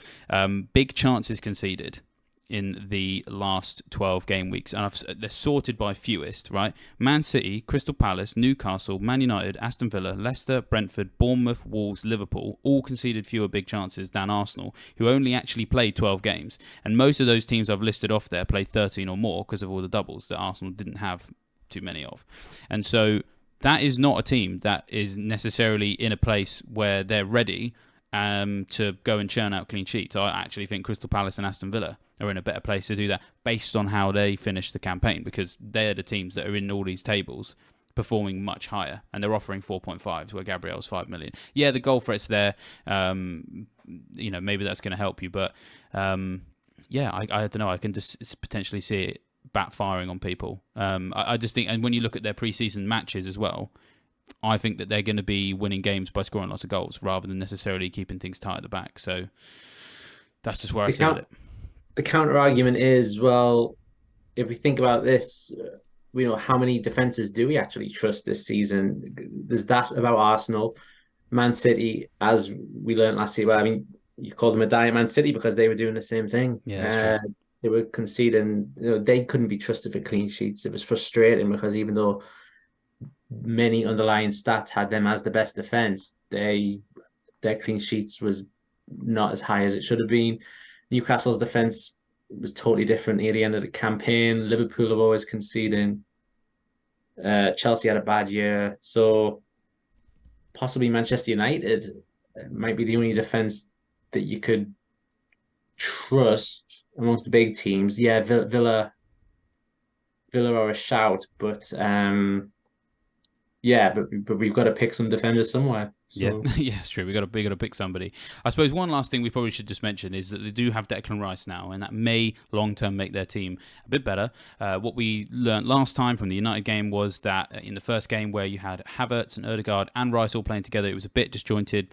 Big chances conceded. in the last 12 game weeks, and they're sorted by fewest, right? Man City, Crystal Palace, Newcastle, Man United, Aston Villa, Leicester, Brentford, Bournemouth, Wolves, Liverpool, all conceded fewer big chances than Arsenal, who only actually played 12 games. And most of those teams I've listed off there played 13 or more because of all the doubles that Arsenal didn't have too many of. And so that is not a team that is necessarily in a place where they're ready to go and churn out clean sheets. I actually think Crystal Palace and Aston Villa are in a better place to do that based on how they finished the campaign, because they're the teams that are in all these tables performing much higher, and they're offering 4.5 where Gabriel's 5 million. Yeah, the goal threat's there. Maybe that's going to help you, but I don't know. I can just potentially see it backfiring on people. I just think, and when you look at their preseason matches as well, I think that they're going to be winning games by scoring lots of goals rather than necessarily keeping things tight at the back. So that's just where I see it. The counter argument is, well, if we think about this, how many defenses do we actually trust this season? There's that about Arsenal. Man City, as we learned last year, well, I mean, you call them a diet Man City because they were doing the same thing. Yeah, that's true. They were conceding, they couldn't be trusted for clean sheets. It was frustrating because even though many underlying stats had them as the best defense, their clean sheets was not as high as it should have been. Newcastle's defense was totally different near the end of the campaign. Liverpool are always conceding. Chelsea had a bad year. So possibly Manchester United might be the only defense that you could trust amongst the big teams. Yeah, Villa are a shout, but but we've got to pick some defenders somewhere. So. Yeah, it's true. We got to pick somebody. I suppose one last thing we probably should just mention is that they do have Declan Rice now, and that may long term make their team a bit better. What we learned last time from the United game was that in the first game where you had Havertz and Ødegaard and Rice all playing together, it was a bit disjointed.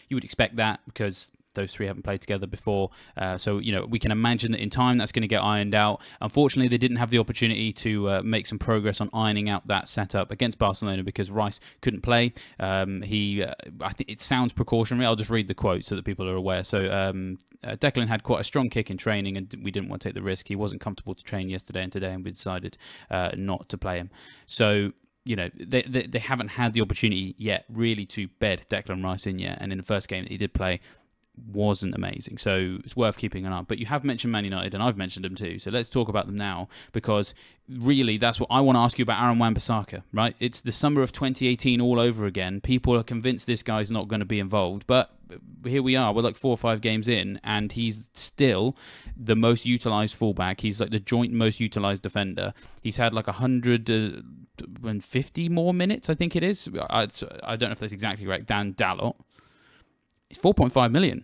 You would expect that because those three haven't played together before. So we can imagine that in time that's going to get ironed out. Unfortunately, they didn't have the opportunity to make some progress on ironing out that setup against Barcelona because Rice couldn't play. I think it sounds precautionary. I'll just read the quote so that people are aware. So Declan had quite a strong kick in training and we didn't want to take the risk. He wasn't comfortable to train yesterday and today, and we decided not to play him. So they haven't had the opportunity yet really to bed Declan Rice in yet. And in the first game that he did play, wasn't amazing, so it's worth keeping an eye on. But you have mentioned Man United, and I've mentioned them too, so let's talk about them now, because really that's what I want to ask you about. Aaron Wan-Bissaka, right? It's the summer of 2018 all over again. People are convinced this guy's not going to be involved, but here we are, we're like 4 or 5 games in, and he's still the most utilised fullback. He's like the joint most utilised defender. He's had like 150 more minutes, I think it is. I don't know if that's exactly right, than Dalot. It's 4.5 million.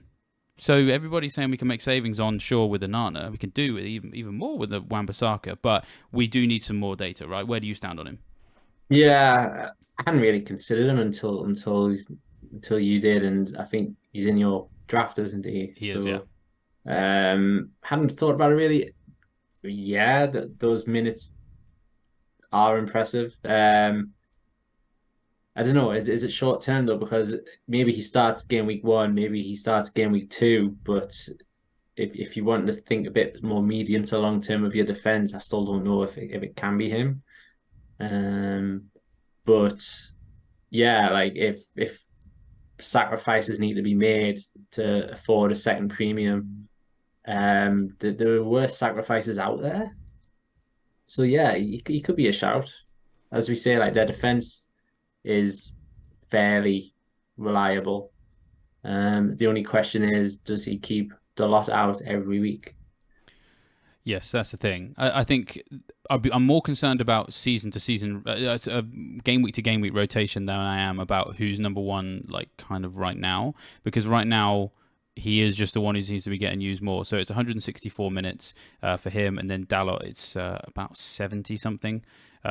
So everybody's saying we can make savings on Shaw with Onana. We can do even more with the Wan-Bissaka, but we do need some more data, right? Where do you stand on him? Yeah, I hadn't really considered him until you did, and I think he's in your draft, isn't he? He is, yeah. Hadn't thought about it really. Yeah, those minutes are impressive. I don't know. Is it short term though? Because maybe he starts game week 1, maybe he starts game week 2. But if you want to think a bit more medium to long term of your defense, I still don't know if it can be him. But yeah, like if sacrifices need to be made to afford a second premium, there are worse sacrifices out there. So yeah, he could be a shout. As we say, like their defense is fairly reliable. The only question is, does he keep Dalot out every week? Yes, that's the thing. I think I'm more concerned about season to season, game week to game week rotation than I am about who's number one, like kind of right now. Because right now he is just the one who seems to be getting used more. So it's 164 minutes for him, and then Dalot it's about 70 something.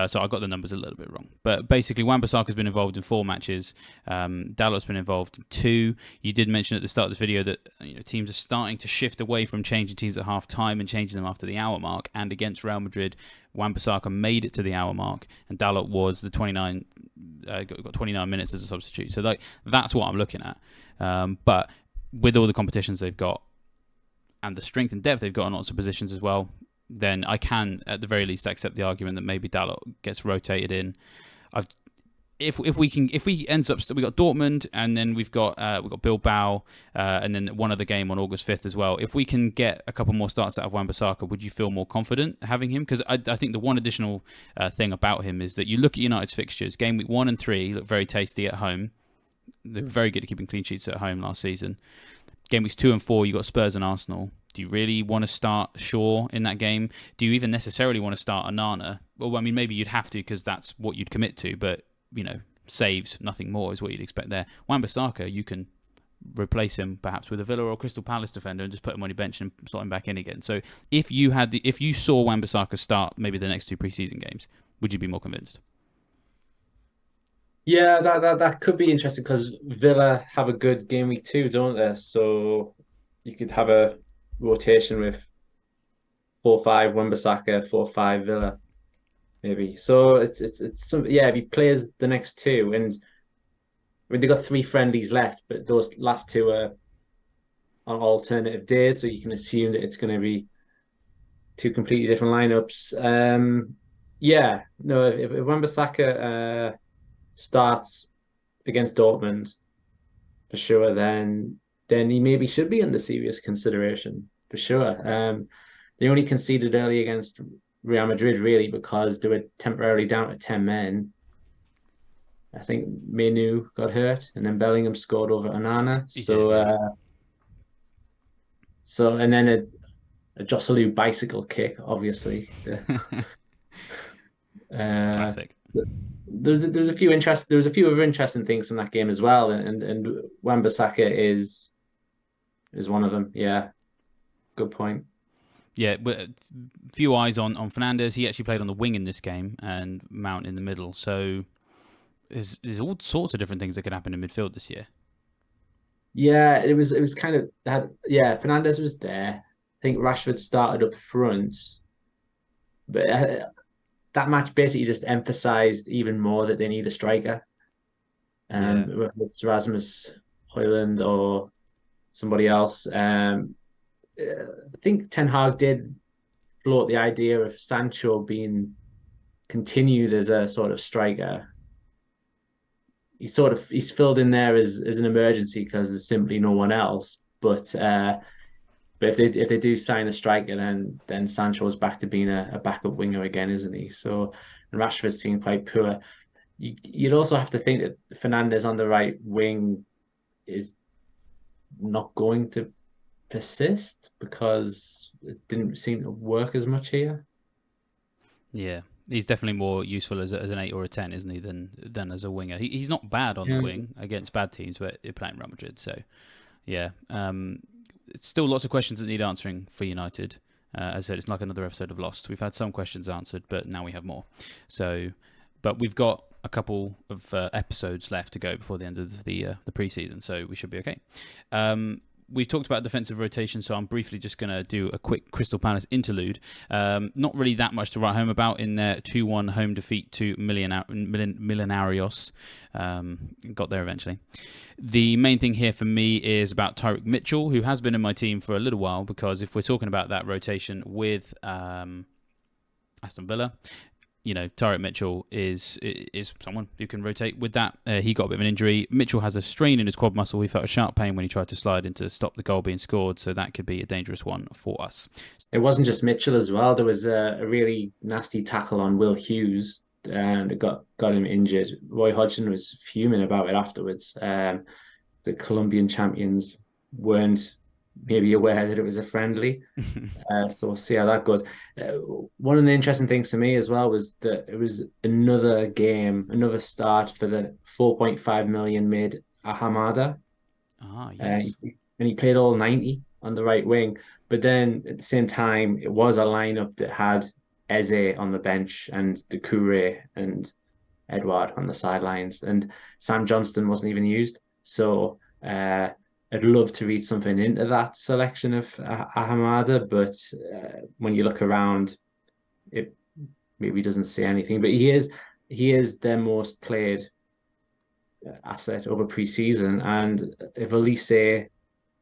So I got the numbers a little bit wrong. But basically, Wan-Bissaka's been involved in 4 matches. Dalot's been involved in 2. You did mention at the start of this video that teams are starting to shift away from changing teams at half time and changing them after the hour mark. And against Real Madrid, Wan-Bissaka made it to the hour mark, and Dalot was the 29 got 29 minutes as a substitute. So that's what I'm looking at. But with all the competitions they've got, and the strength and depth they've got on lots of positions as well, then I can at the very least accept the argument that maybe Dalot gets rotated in. I've if we ends up we got Dortmund, and then we've got Bilbao, and then one other game on August 5th as well. If we can get a couple more starts out of Wan-Bissaka, would you feel more confident having him? Because I think the one additional thing about him is that you look at United's fixtures. Game week 1 and 3 look very tasty at home. They were very good at keeping clean sheets at home last season. Game weeks 2 and 4, you got Spurs and Arsenal. Do you really want to start Shaw in that game? Do you even necessarily want to start Onana? Well, I mean, maybe you'd have to because that's what you'd commit to, but saves, nothing more is what you'd expect there. Wan-Bissaka, you can replace him perhaps with a Villa or Crystal Palace defender and just put him on your bench and slot him back in again. So if you saw Wan-Bissaka start maybe the next 2 preseason games, would you be more convinced? Yeah, that could be interesting because Villa have a good game week 2, don't they? So you could have a rotation with 4-5 Wan-Bissaka, 4-5 Villa. Maybe. So it's some, yeah, if he plays the next 2, and I mean they've got 3 friendlies left, but those last 2 are on alternative days, so you can assume that it's going to be 2 completely different lineups. Yeah, no, if Wan-Bissaka starts against Dortmund for sure, then he maybe should be under serious consideration for sure. They only conceded early against Real Madrid really because they were temporarily down to 10 men. I think Menu got hurt, and then Bellingham scored over Onana. So and then a Joselu bicycle kick, obviously. Classic. There's a few other interesting things from that game as well, and Wan-Bissaka is one of them. Yeah, good point. Yeah, but few eyes on Fernandes. He actually played on the wing in this game, and Mount in the middle. So there's all sorts of different things that could happen in midfield this year. Yeah, it was kind of that. Yeah, Fernandes was there. I think Rashford started up front, but that match basically just emphasized even more that they need a striker. Whether it's Rasmus Højlund or somebody else. I think Ten Hag did float the idea of Sancho being continued as a sort of striker. He's filled in there as an emergency because there's simply no one else. But if they do sign a striker, then Sancho's back to being a backup winger again, isn't he? So, and Rashford's seen quite poor. You'd also have to think that Fernandes on the right wing is not going to persist because it didn't seem to work as much here. Yeah, he's definitely more useful as an 8 or a 10, isn't he, than as a winger. He's not bad on the wing against bad teams, but they're playing Real Madrid. So, yeah, still lots of questions that need answering for United. As I said, it's like another episode of Lost. We've had some questions answered, but now we have more. So, but we've got a couple of episodes left to go before the end of the preseason, so we should be okay. We've talked about defensive rotation, so I'm briefly just going to do a quick Crystal Palace interlude. Not really that much to write home about in their 2-1 home defeat to Millonarios. Got there eventually. The main thing here for me is about Tyrick Mitchell, who has been in my team for a little while, because if we're talking about that rotation with Aston Villa, Tyrick Mitchell is someone who can rotate with that. He got a bit of an injury. Mitchell has a strain in his quad muscle. He felt a sharp pain when he tried to slide in to stop the goal being scored, so that could be a dangerous one for us. It wasn't just Mitchell as well. There was a really nasty tackle on Will Hughes, and it got him injured. Roy Hodgson was fuming about it afterwards. The Colombian champions weren't maybe aware that it was a friendly. So we'll see how that goes. One of the interesting things for me as well was that it was another start for the 4.5 million mid Ahamada. Yes. And he played all 90 on the right wing. But then at the same time, it was a lineup that had Eze on the bench and Doucouré and Edouard on the sidelines. And Sam Johnston wasn't even used. So I'd love to read something into that selection of Ahamada, but when you look around, it maybe doesn't say anything. But he is their most played asset over pre-season, and if Elise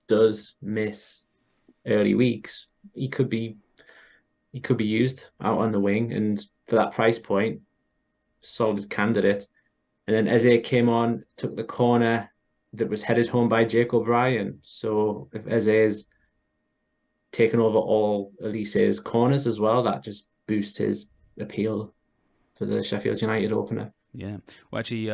does miss early weeks, he could be used out on the wing, and for that price point, solid candidate. And then Eze came on, took the corner that was headed home by Jake O'Brien. So if Eze is taken over all Elise's corners as well, that just boosts his appeal for the Sheffield United opener. Yeah. Well, actually,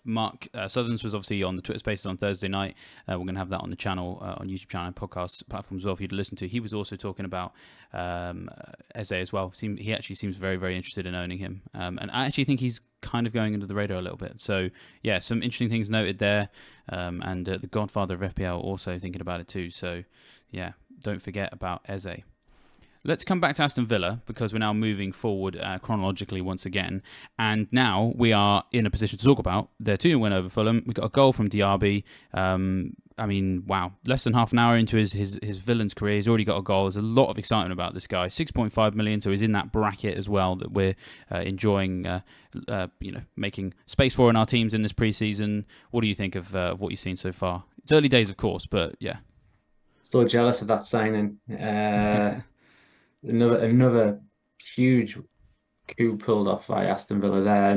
Mark Southerns was obviously on the Twitter Spaces on Thursday night. We're going to have that on the channel, on YouTube channel and podcast platforms as well for you to listen to. He was also talking about Eze as well. He actually seems very, very interested in owning him. And I actually think he's kind of going under the radar a little bit. So, yeah, some interesting things noted there. And the godfather of FPL also thinking about it too. So, yeah, don't forget about Eze. Let's come back to Aston Villa because we're now moving forward chronologically once again. And now we are in a position to talk about their 2-0 win over Fulham. We got a goal from Diaby. I mean, wow. Less than half an hour into his Villains career, he's already got a goal. There's a lot of excitement about this guy. 6.5 million, so he's in that bracket as well that we're enjoying making space for in our teams in this pre-season. What do you think of what you've seen so far? It's early days, of course, but yeah. Still jealous of that signing. Another huge coup pulled off by Aston Villa there,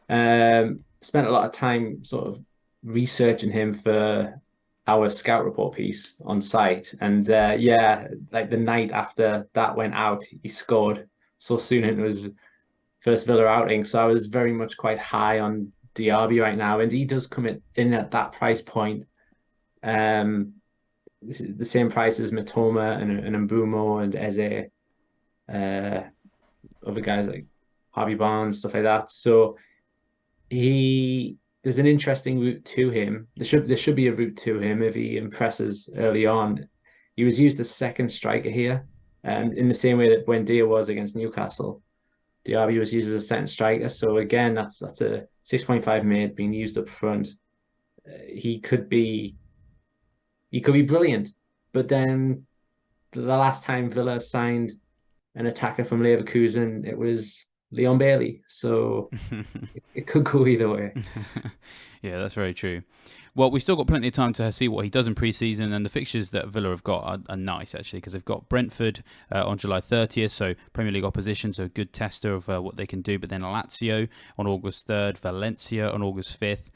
and spent a lot of time sort of researching him for our scout report piece on site. And yeah, like the night after that went out, he scored so soon into his first Villa outing. So I was very much quite high on Diaby right now, and he does come in at that price point. The same price as Matoma and Mbumo and Eze, other guys like Harvey Barnes, stuff like that. So there's an interesting route to him. There should be a route to him if he impresses early on. He was used as second striker here, in the same way that Buendia was against Newcastle. Diaby was used as a second striker. So again, that's a 6.5 mid being used up front. He could be brilliant. But then the last time Villa signed an attacker from Leverkusen, it was Leon Bailey. So it could go either way. Yeah, that's very true. Well, we've still got plenty of time to see what he does in pre-season, and the fixtures that Villa have got are nice, actually, because they've got Brentford on July 30th, so Premier League opposition, so a good tester of what they can do, but then Lazio on August 3rd, Valencia on August 5th.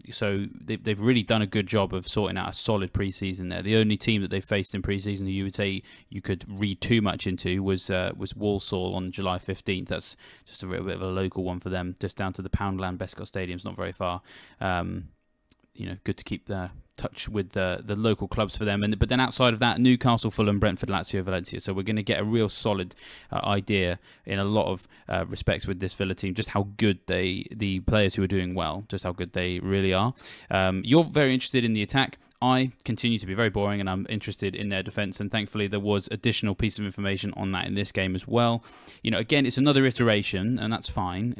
So they've really done a good job of sorting out a solid pre-season there. The only team that they faced in pre-season who you would say you could read too much into was Walsall on July 15th. That's just a little bit of a local one for them, just down to the Poundland Bescott Stadium's not very far. Good to keep the touch with the local clubs for them. But then outside of that, Newcastle, Fulham, Brentford, Lazio, Valencia. So we're going to get a real solid idea in a lot of respects with this Villa team, just how good the players who are doing well, just how good they really are. You're very interested in the attack. I continue to be very boring, and I'm interested in their defence, and thankfully there was additional piece of information on that in this game as well. Again, it's another iteration, and that's fine.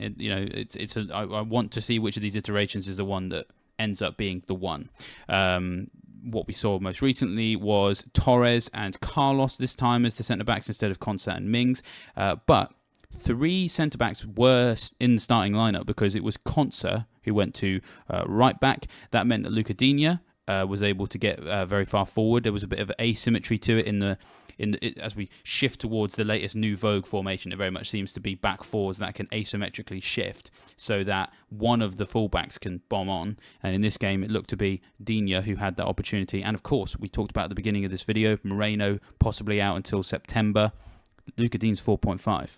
I want to see which of these iterations is the one that ends up being the one. What we saw most recently was Torres and Carlos this time as the centre-backs instead of Konsa and Mings. But 3 centre-backs were in the starting lineup because it was Konsa who went to right back. That meant that Luca Digne was able to get very far forward. There was a bit of asymmetry to it as we shift towards the latest New Vogue formation. It very much seems to be back fours that can asymmetrically shift so that one of the fullbacks can bomb on. And in this game, it looked to be Digne who had that opportunity. And of course, we talked about at the beginning of this video, Moreno possibly out until September. Luca Digne's 4.5.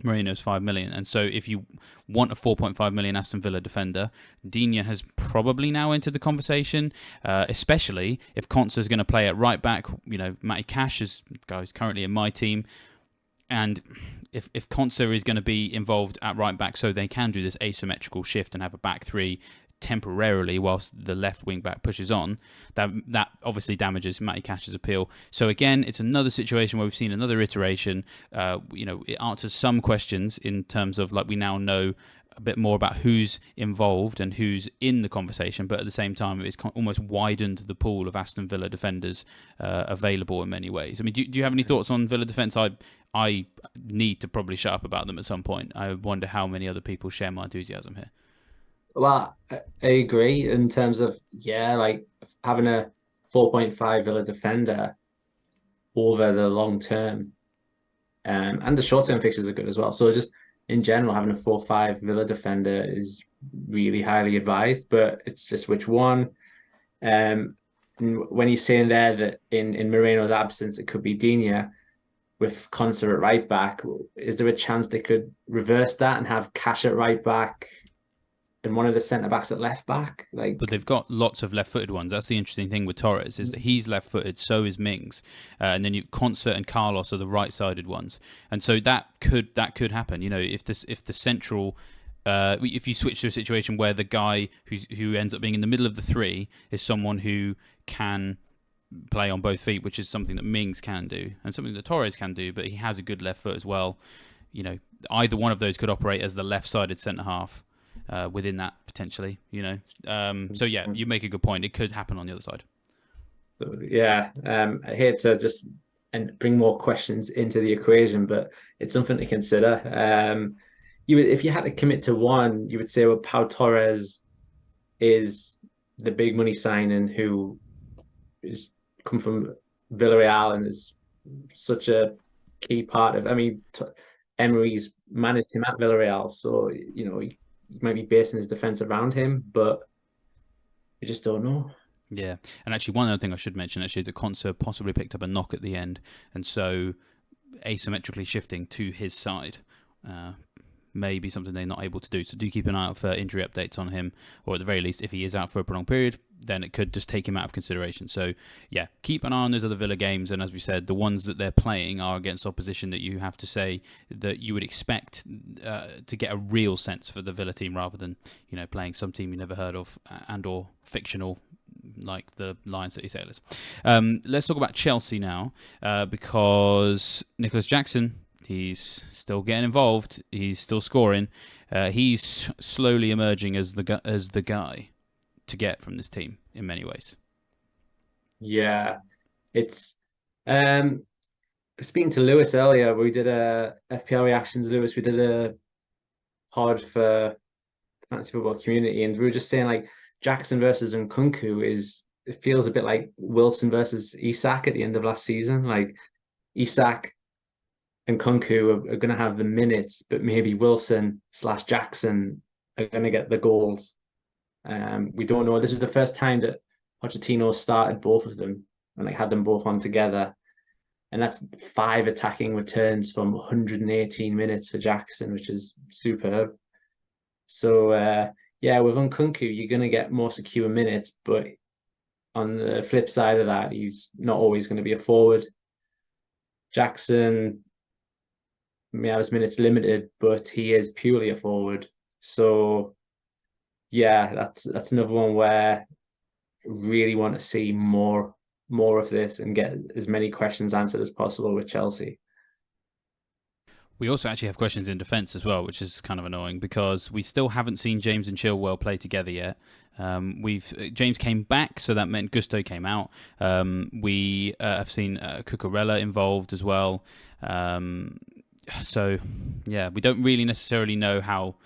Moreno's 5 million. And so if you want a 4.5 million Aston Villa defender, Digne has probably now entered the conversation, especially if Konsa is going to play at right back. Matty Cash is guys currently in my team. And if Konsa is going to be involved at right back so they can do this asymmetrical shift and have a back 3 temporarily whilst the left wing back pushes on, that obviously damages Matty Cash's appeal. So again, it's another situation where we've seen another iteration. It answers some questions in terms of we now know a bit more about who's involved and who's in the conversation, but at the same time, it's almost widened the pool of Aston Villa defenders available in many ways. I mean, do you have any thoughts on Villa defence? I need to probably shut up about them at some point. I wonder how many other people share my enthusiasm here. Well, I agree in terms of, having a 4.5 Villa defender over the long term. And the short term fixtures are good as well. So just in general, having a 4-5 Villa defender is really highly advised, but it's just which one. When you're saying there that in Moreno's absence, it could be Digne with Konsa at right back, is there a chance they could reverse that and have Cash at right back and one of the centre backs at left back? But they've got lots of left-footed ones. That's the interesting thing with Torres, is that he's left-footed, so is Mings, and then Concert and Carlos are the right-sided ones, and so that could happen. You know, if the central, if you switch to a situation where the guy who ends up being in the middle of the three is someone who can play on both feet, which is something that Mings can do and something that Torres can do, but he has a good left foot as well. You know, either one of those could operate as the left-sided centre half. Within that potentially, you know. So yeah, you make a good point. It could happen on the other side. Yeah, I hate to just and bring more questions into the equation, but it's something to consider. If you had to commit to one, you would say, well, Pau Torres is the big money signing who is come from Villarreal and is such a key part of. I mean, Emery's managed him at Villarreal, so you know. He might be basing his defense around him, but we just don't know. Yeah, and actually, one other thing I should mention actually is that Konsa possibly picked up a knock at the end, and so asymmetrically shifting to his side may be something they're not able to do. So do keep an eye out for injury updates on him, or at the very least, if he is out for a prolonged period, then it could just take him out of consideration. So yeah, keep an eye on those other Villa games, and as we said, the ones that they're playing are against opposition that you have to say that you would expect to get a real sense for the Villa team, rather than, you know, playing some team you never heard of and or fictional like the Lion City Sailors. Let's talk about Chelsea now, because Nicholas Jackson, he's still getting involved. He's still scoring. He's slowly emerging as the guy to get from this team in many ways. Yeah, it's speaking to Lewis earlier, we did a FPL reactions. Lewis, we did a pod for fantasy football community, and we were just saying like Jackson versus Nkunku it feels a bit like Wilson versus Isak at the end of last season. Like Isak and Nkunku are going to have the minutes, but maybe Wilson/Jackson are going to get the goals. We don't know. This is the first time that Pochettino started both of them and like had them both on together, and that's 5 attacking returns from 118 minutes for Jackson, which is superb. So yeah, with Nkunku, you're going to get more secure minutes, but on the flip side of that, he's not always going to be a forward. Jackson may have his minutes limited, but he is purely a forward. So yeah, that's another one where I really want to see more of this and get as many questions answered as possible with Chelsea. We also actually have questions in defence as well, which is kind of annoying because we still haven't seen James and Chilwell play together yet. James came back, so that meant Gusto came out. We have seen Cucurella involved as well. So yeah, we don't really necessarily know how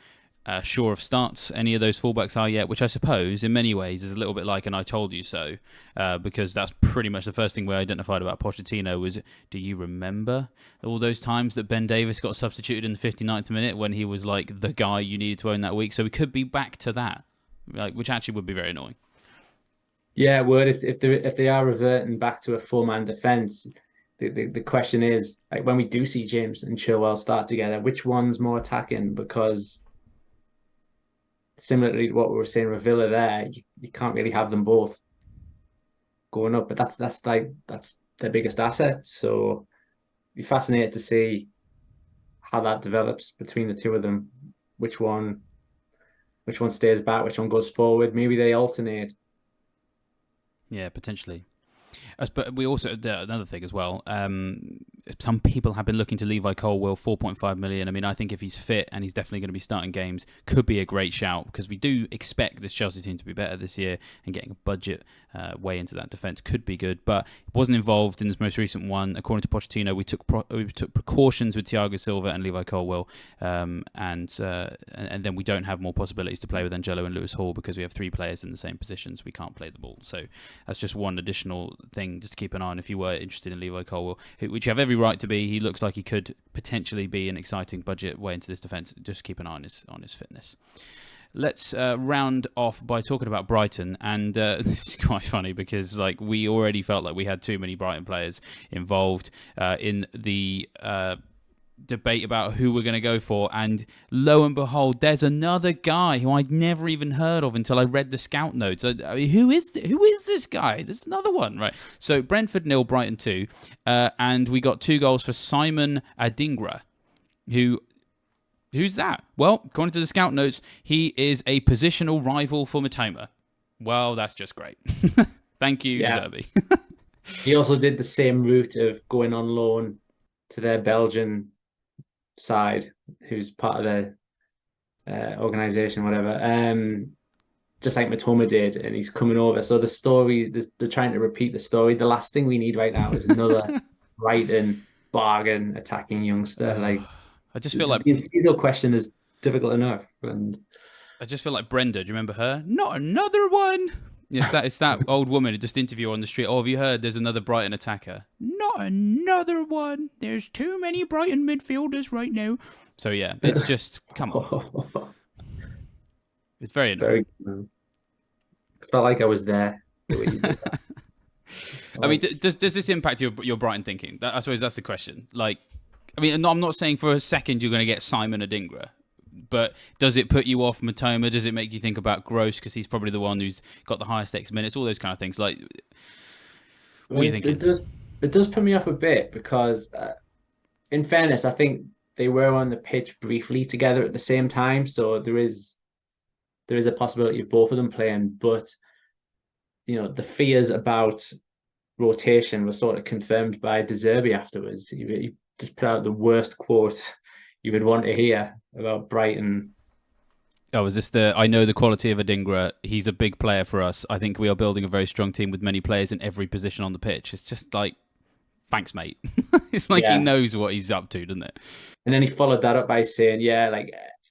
sure of starts any of those fullbacks are yet, which I suppose in many ways is a little bit like an I told you so, because that's pretty much the first thing we identified about Pochettino was, do you remember all those times that Ben Davies got substituted in the 59th minute when he was like the guy you needed to own that week? So we could be back to that, like, which actually would be very annoying. Yeah, word if they are reverting back to a 4-man defense, the question is, like, when we do see James and Chilwell start together, which one's more attacking? Because similarly to what we were saying with Villa there, you can't really have them both going up, but that's their biggest asset. So be fascinated to see how that develops between the two of them. Which one stays back, which one goes forward? Maybe they alternate. Yeah, potentially. But we also another thing as well. some people have been looking to Levi Colwill, 4.5 million. I mean, I think if he's fit and he's definitely going to be starting games, could be a great shout, because we do expect this Chelsea team to be better this year, and getting a budget way into that defence could be good. But it wasn't involved in this most recent one. According to Pochettino, we took precautions with Thiago Silva and Levi Colwill, and then we don't have more possibilities to play with Angelo and Lewis Hall, because we have 3 players in the same positions. We can't play the ball. So that's just one additional thing just to keep an eye on if you were interested in Levi Colwill, which you have every right to be. He looks like he could potentially be an exciting budget way into this defence. Just keep an eye on his fitness. Let's round off by talking about Brighton, and this is quite funny because we already felt like we had too many Brighton players involved in the debate about who we're going to go for, and lo and behold, there's another guy who I'd never even heard of until I read the scout notes. I mean, who is this guy? There's another one, right? So Brentford 0, Brighton 2, and we got 2 goals for Simon Adingra. Who's that? Well, according to the scout notes, he is a positional rival for Matoma. Well, that's just great. Thank you, Zerbi. He also did the same route of going on loan to their Belgian side, who's part of the organization, whatever, just like Matoma did, and he's coming over. So the story, they're trying to repeat the story. The last thing we need right now is another Brighton bargain attacking youngster. I just feel like the Enciso question is difficult enough, and I just feel like Brenda. Do you remember her? Not another one. Yes, it's that old woman who just interviewed her on the street. Oh, have you heard? There's another Brighton attacker. Not another one. There's too many Brighton midfielders right now. So yeah, it's just come on. It's very annoying. Felt like I was there. I mean, does this impact your Brighton thinking? I suppose that's the question. I mean, I'm not saying for a second you're going to get Simon Adingra, but does it put you off Matoma? Does it make you think about Gross, because he's probably the one who's got the highest X minutes? All those kind of things. What are you thinking? It does put me off a bit because, in fairness, I think they were on the pitch briefly together at the same time, so there is a possibility of both of them playing. But the fears about rotation were sort of confirmed by De Zerbi afterwards. He just put out the worst quote you would want to hear about Brighton. Oh, is this I know the quality of Adingra. He's a big player for us. I think we are building a very strong team with many players in every position on the pitch. It's just thanks, mate. It's he knows what he's up to, doesn't it? And then he followed that up by saying,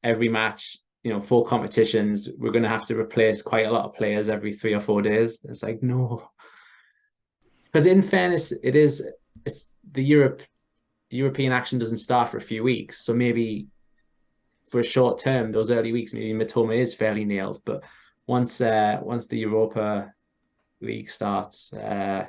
every match, 4 competitions, we're going to have to replace quite a lot of players every 3 or 4 days. It's no. Because in fairness, it's the European action doesn't start for a few weeks, so maybe for a short term, those early weeks, maybe Matoma is fairly nailed. But once the Europa League starts, I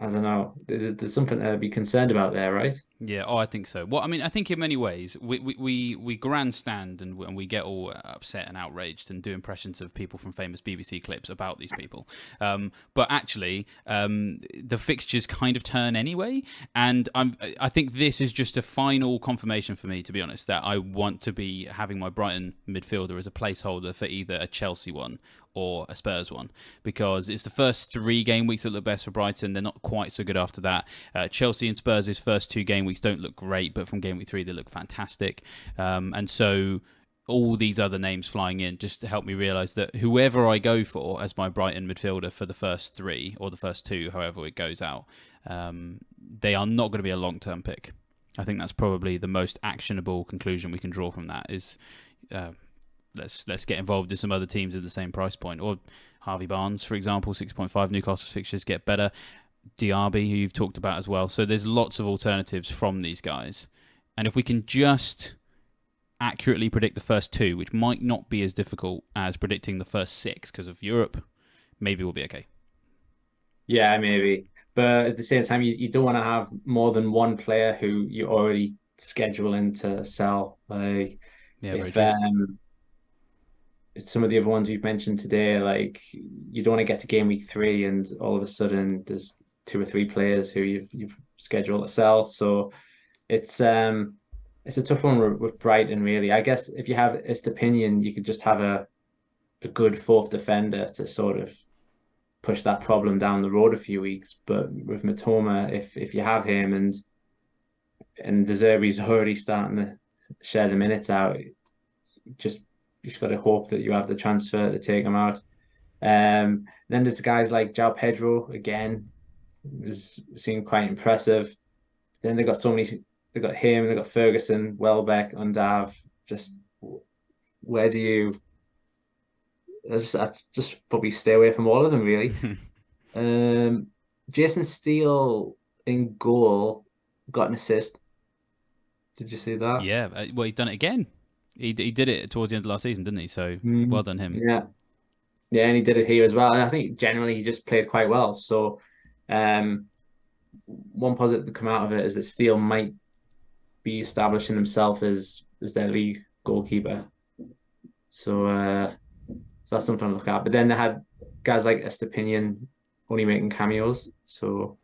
don't know. There's something to be concerned about there, right? Yeah, I think so. Well, I mean, I think in many ways we grandstand and we get all upset and outraged and do impressions of people from famous BBC clips about these people. But actually, the fixtures kind of turn anyway, and I think this is just a final confirmation for me, to be honest, that I want to be having my Brighton midfielder as a placeholder for either a Chelsea one or a Spurs one, because it's the first 3 game weeks that look best for Brighton. They're not quite so good after that. Chelsea and Spurs' first 2 game weeks don't look great, but from game week 3 they look fantastic. And so all these other names flying in just to help me realise that whoever I go for as my Brighton midfielder for the first 3 or the first 2, however it goes out, they are not going to be a long-term pick. I think that's probably the most actionable conclusion we can draw from that is... Let's get involved in some other teams at the same price point. Or Harvey Barnes, for example, 6.5. Newcastle's fixtures get better. Diaby, who you've talked about as well. So there's lots of alternatives from these guys. And if we can just accurately predict the first 2, which might not be as difficult as predicting the first 6 because of Europe, maybe we'll be okay. Yeah, maybe. But at the same time, you don't want to have more than one player who you already scheduling to sell. Some of the other ones we've mentioned today, you don't want to get to game week 3 and all of a sudden there's 2 or 3 players who you've scheduled to sell. So it's a tough one with Brighton, really. I guess if you have Estepinian, you could just have a good 4th defender to sort of push that problem down the road a few weeks. But with Matoma, if you have him and De Zerbi's already starting to share the minutes out, just got to hope that you have the transfer to take him out. Then there's the guys like João Pedro again, seemed quite impressive. Then they got so many. They got him. They got Ferguson, Welbeck, Undav. Just where do you? I just probably stay away from all of them really. Jason Steele in goal got an assist. Did you see that? Yeah, well, he's done it again. He did it towards the end of last season, didn't he? So well done him. Yeah, yeah, and he did it here as well. And I think generally he just played quite well. So, one positive to come out of it is that Steele might be establishing himself as their league goalkeeper. So, so that's something to look at. But then they had guys like Estepinian only making cameos. So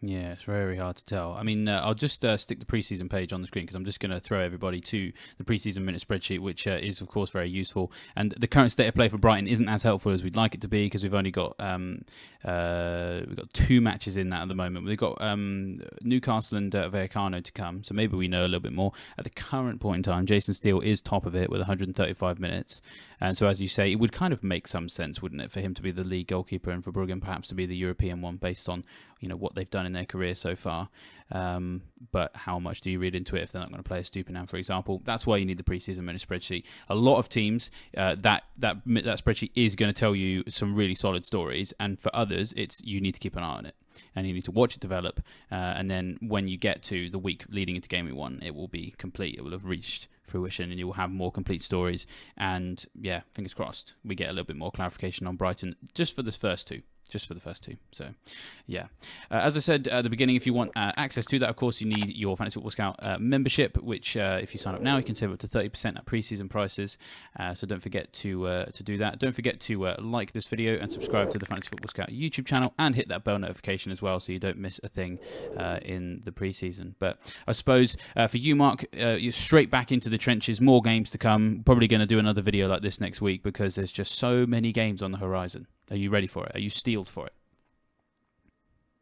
yeah, it's very hard to tell. I mean, I'll just stick the preseason page on the screen because I'm just going to throw everybody to the preseason minute spreadsheet, which is, of course, very useful. And the current state of play for Brighton isn't as helpful as we'd like it to be because we've only got 2 matches in that at the moment. We've got Newcastle and Vallecano to come, so maybe we know a little bit more. At the current point in time, Jason Steele is top of it with 135 minutes. And so, as you say, it would kind of make some sense, wouldn't it, for him to be the league goalkeeper and for Bruggen perhaps to be the European one based on what they've done in their career so far. But how much do you read into it if they're not going to play a Stupinan, for example? That's why you need the preseason minute spreadsheet. A lot of teams, that spreadsheet is going to tell you some really solid stories, and for others, it's you need to keep an eye on it. And you need to watch it develop, and then when you get to the week leading into Gameweek 1, it will be complete. It will have reached fruition, and you will have more complete stories. And yeah, fingers crossed, we get a little bit more clarification on Brighton just for the first two. So, yeah. As I said at the beginning, if you want access to that, of course, you need your Fantasy Football Scout membership, which if you sign up now, you can save up to 30% at pre-season prices. So don't forget to do that. Don't forget to like this video and subscribe to the Fantasy Football Scout YouTube channel and hit that bell notification as well so you don't miss a thing in the pre-season. But I suppose for you, Mark, you're straight back into the trenches, more games to come. Probably going to do another video like this next week because there's just so many games on the horizon. Are you ready for it? Are you steeled for it?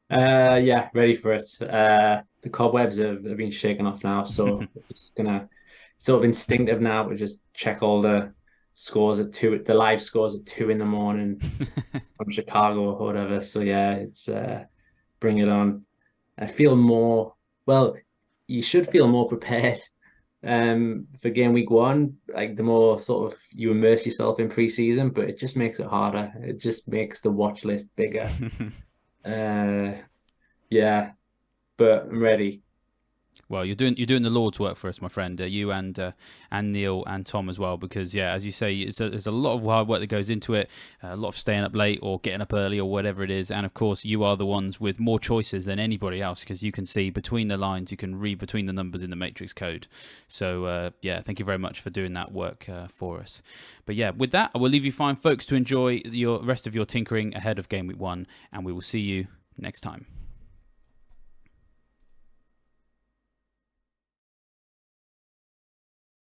yeah, ready for it. The cobwebs have been shaken off now, so it's gonna sort of instinctive now to just check all the scores at 2, the live scores at 2 in the morning from Chicago or whatever. So yeah, it's bring it on. I feel more you should feel more prepared for game week 1, like the more sort of you immerse yourself in pre-season, but it just makes it harder. It just makes the watch list bigger. Yeah, but I'm ready. Well, you're doing the Lord's work for us, my friend. You and Neil and Tom as well, because yeah, as you say, there's a lot of hard work that goes into it, a lot of staying up late or getting up early or whatever it is. And of course, you are the ones with more choices than anybody else because you can see between the lines, you can read between the numbers in the matrix code. So yeah, thank you very much for doing that work for us. But yeah, with that, I will leave you fine, folks, to enjoy the rest of your tinkering ahead of Game Week 1, and we will see you next time.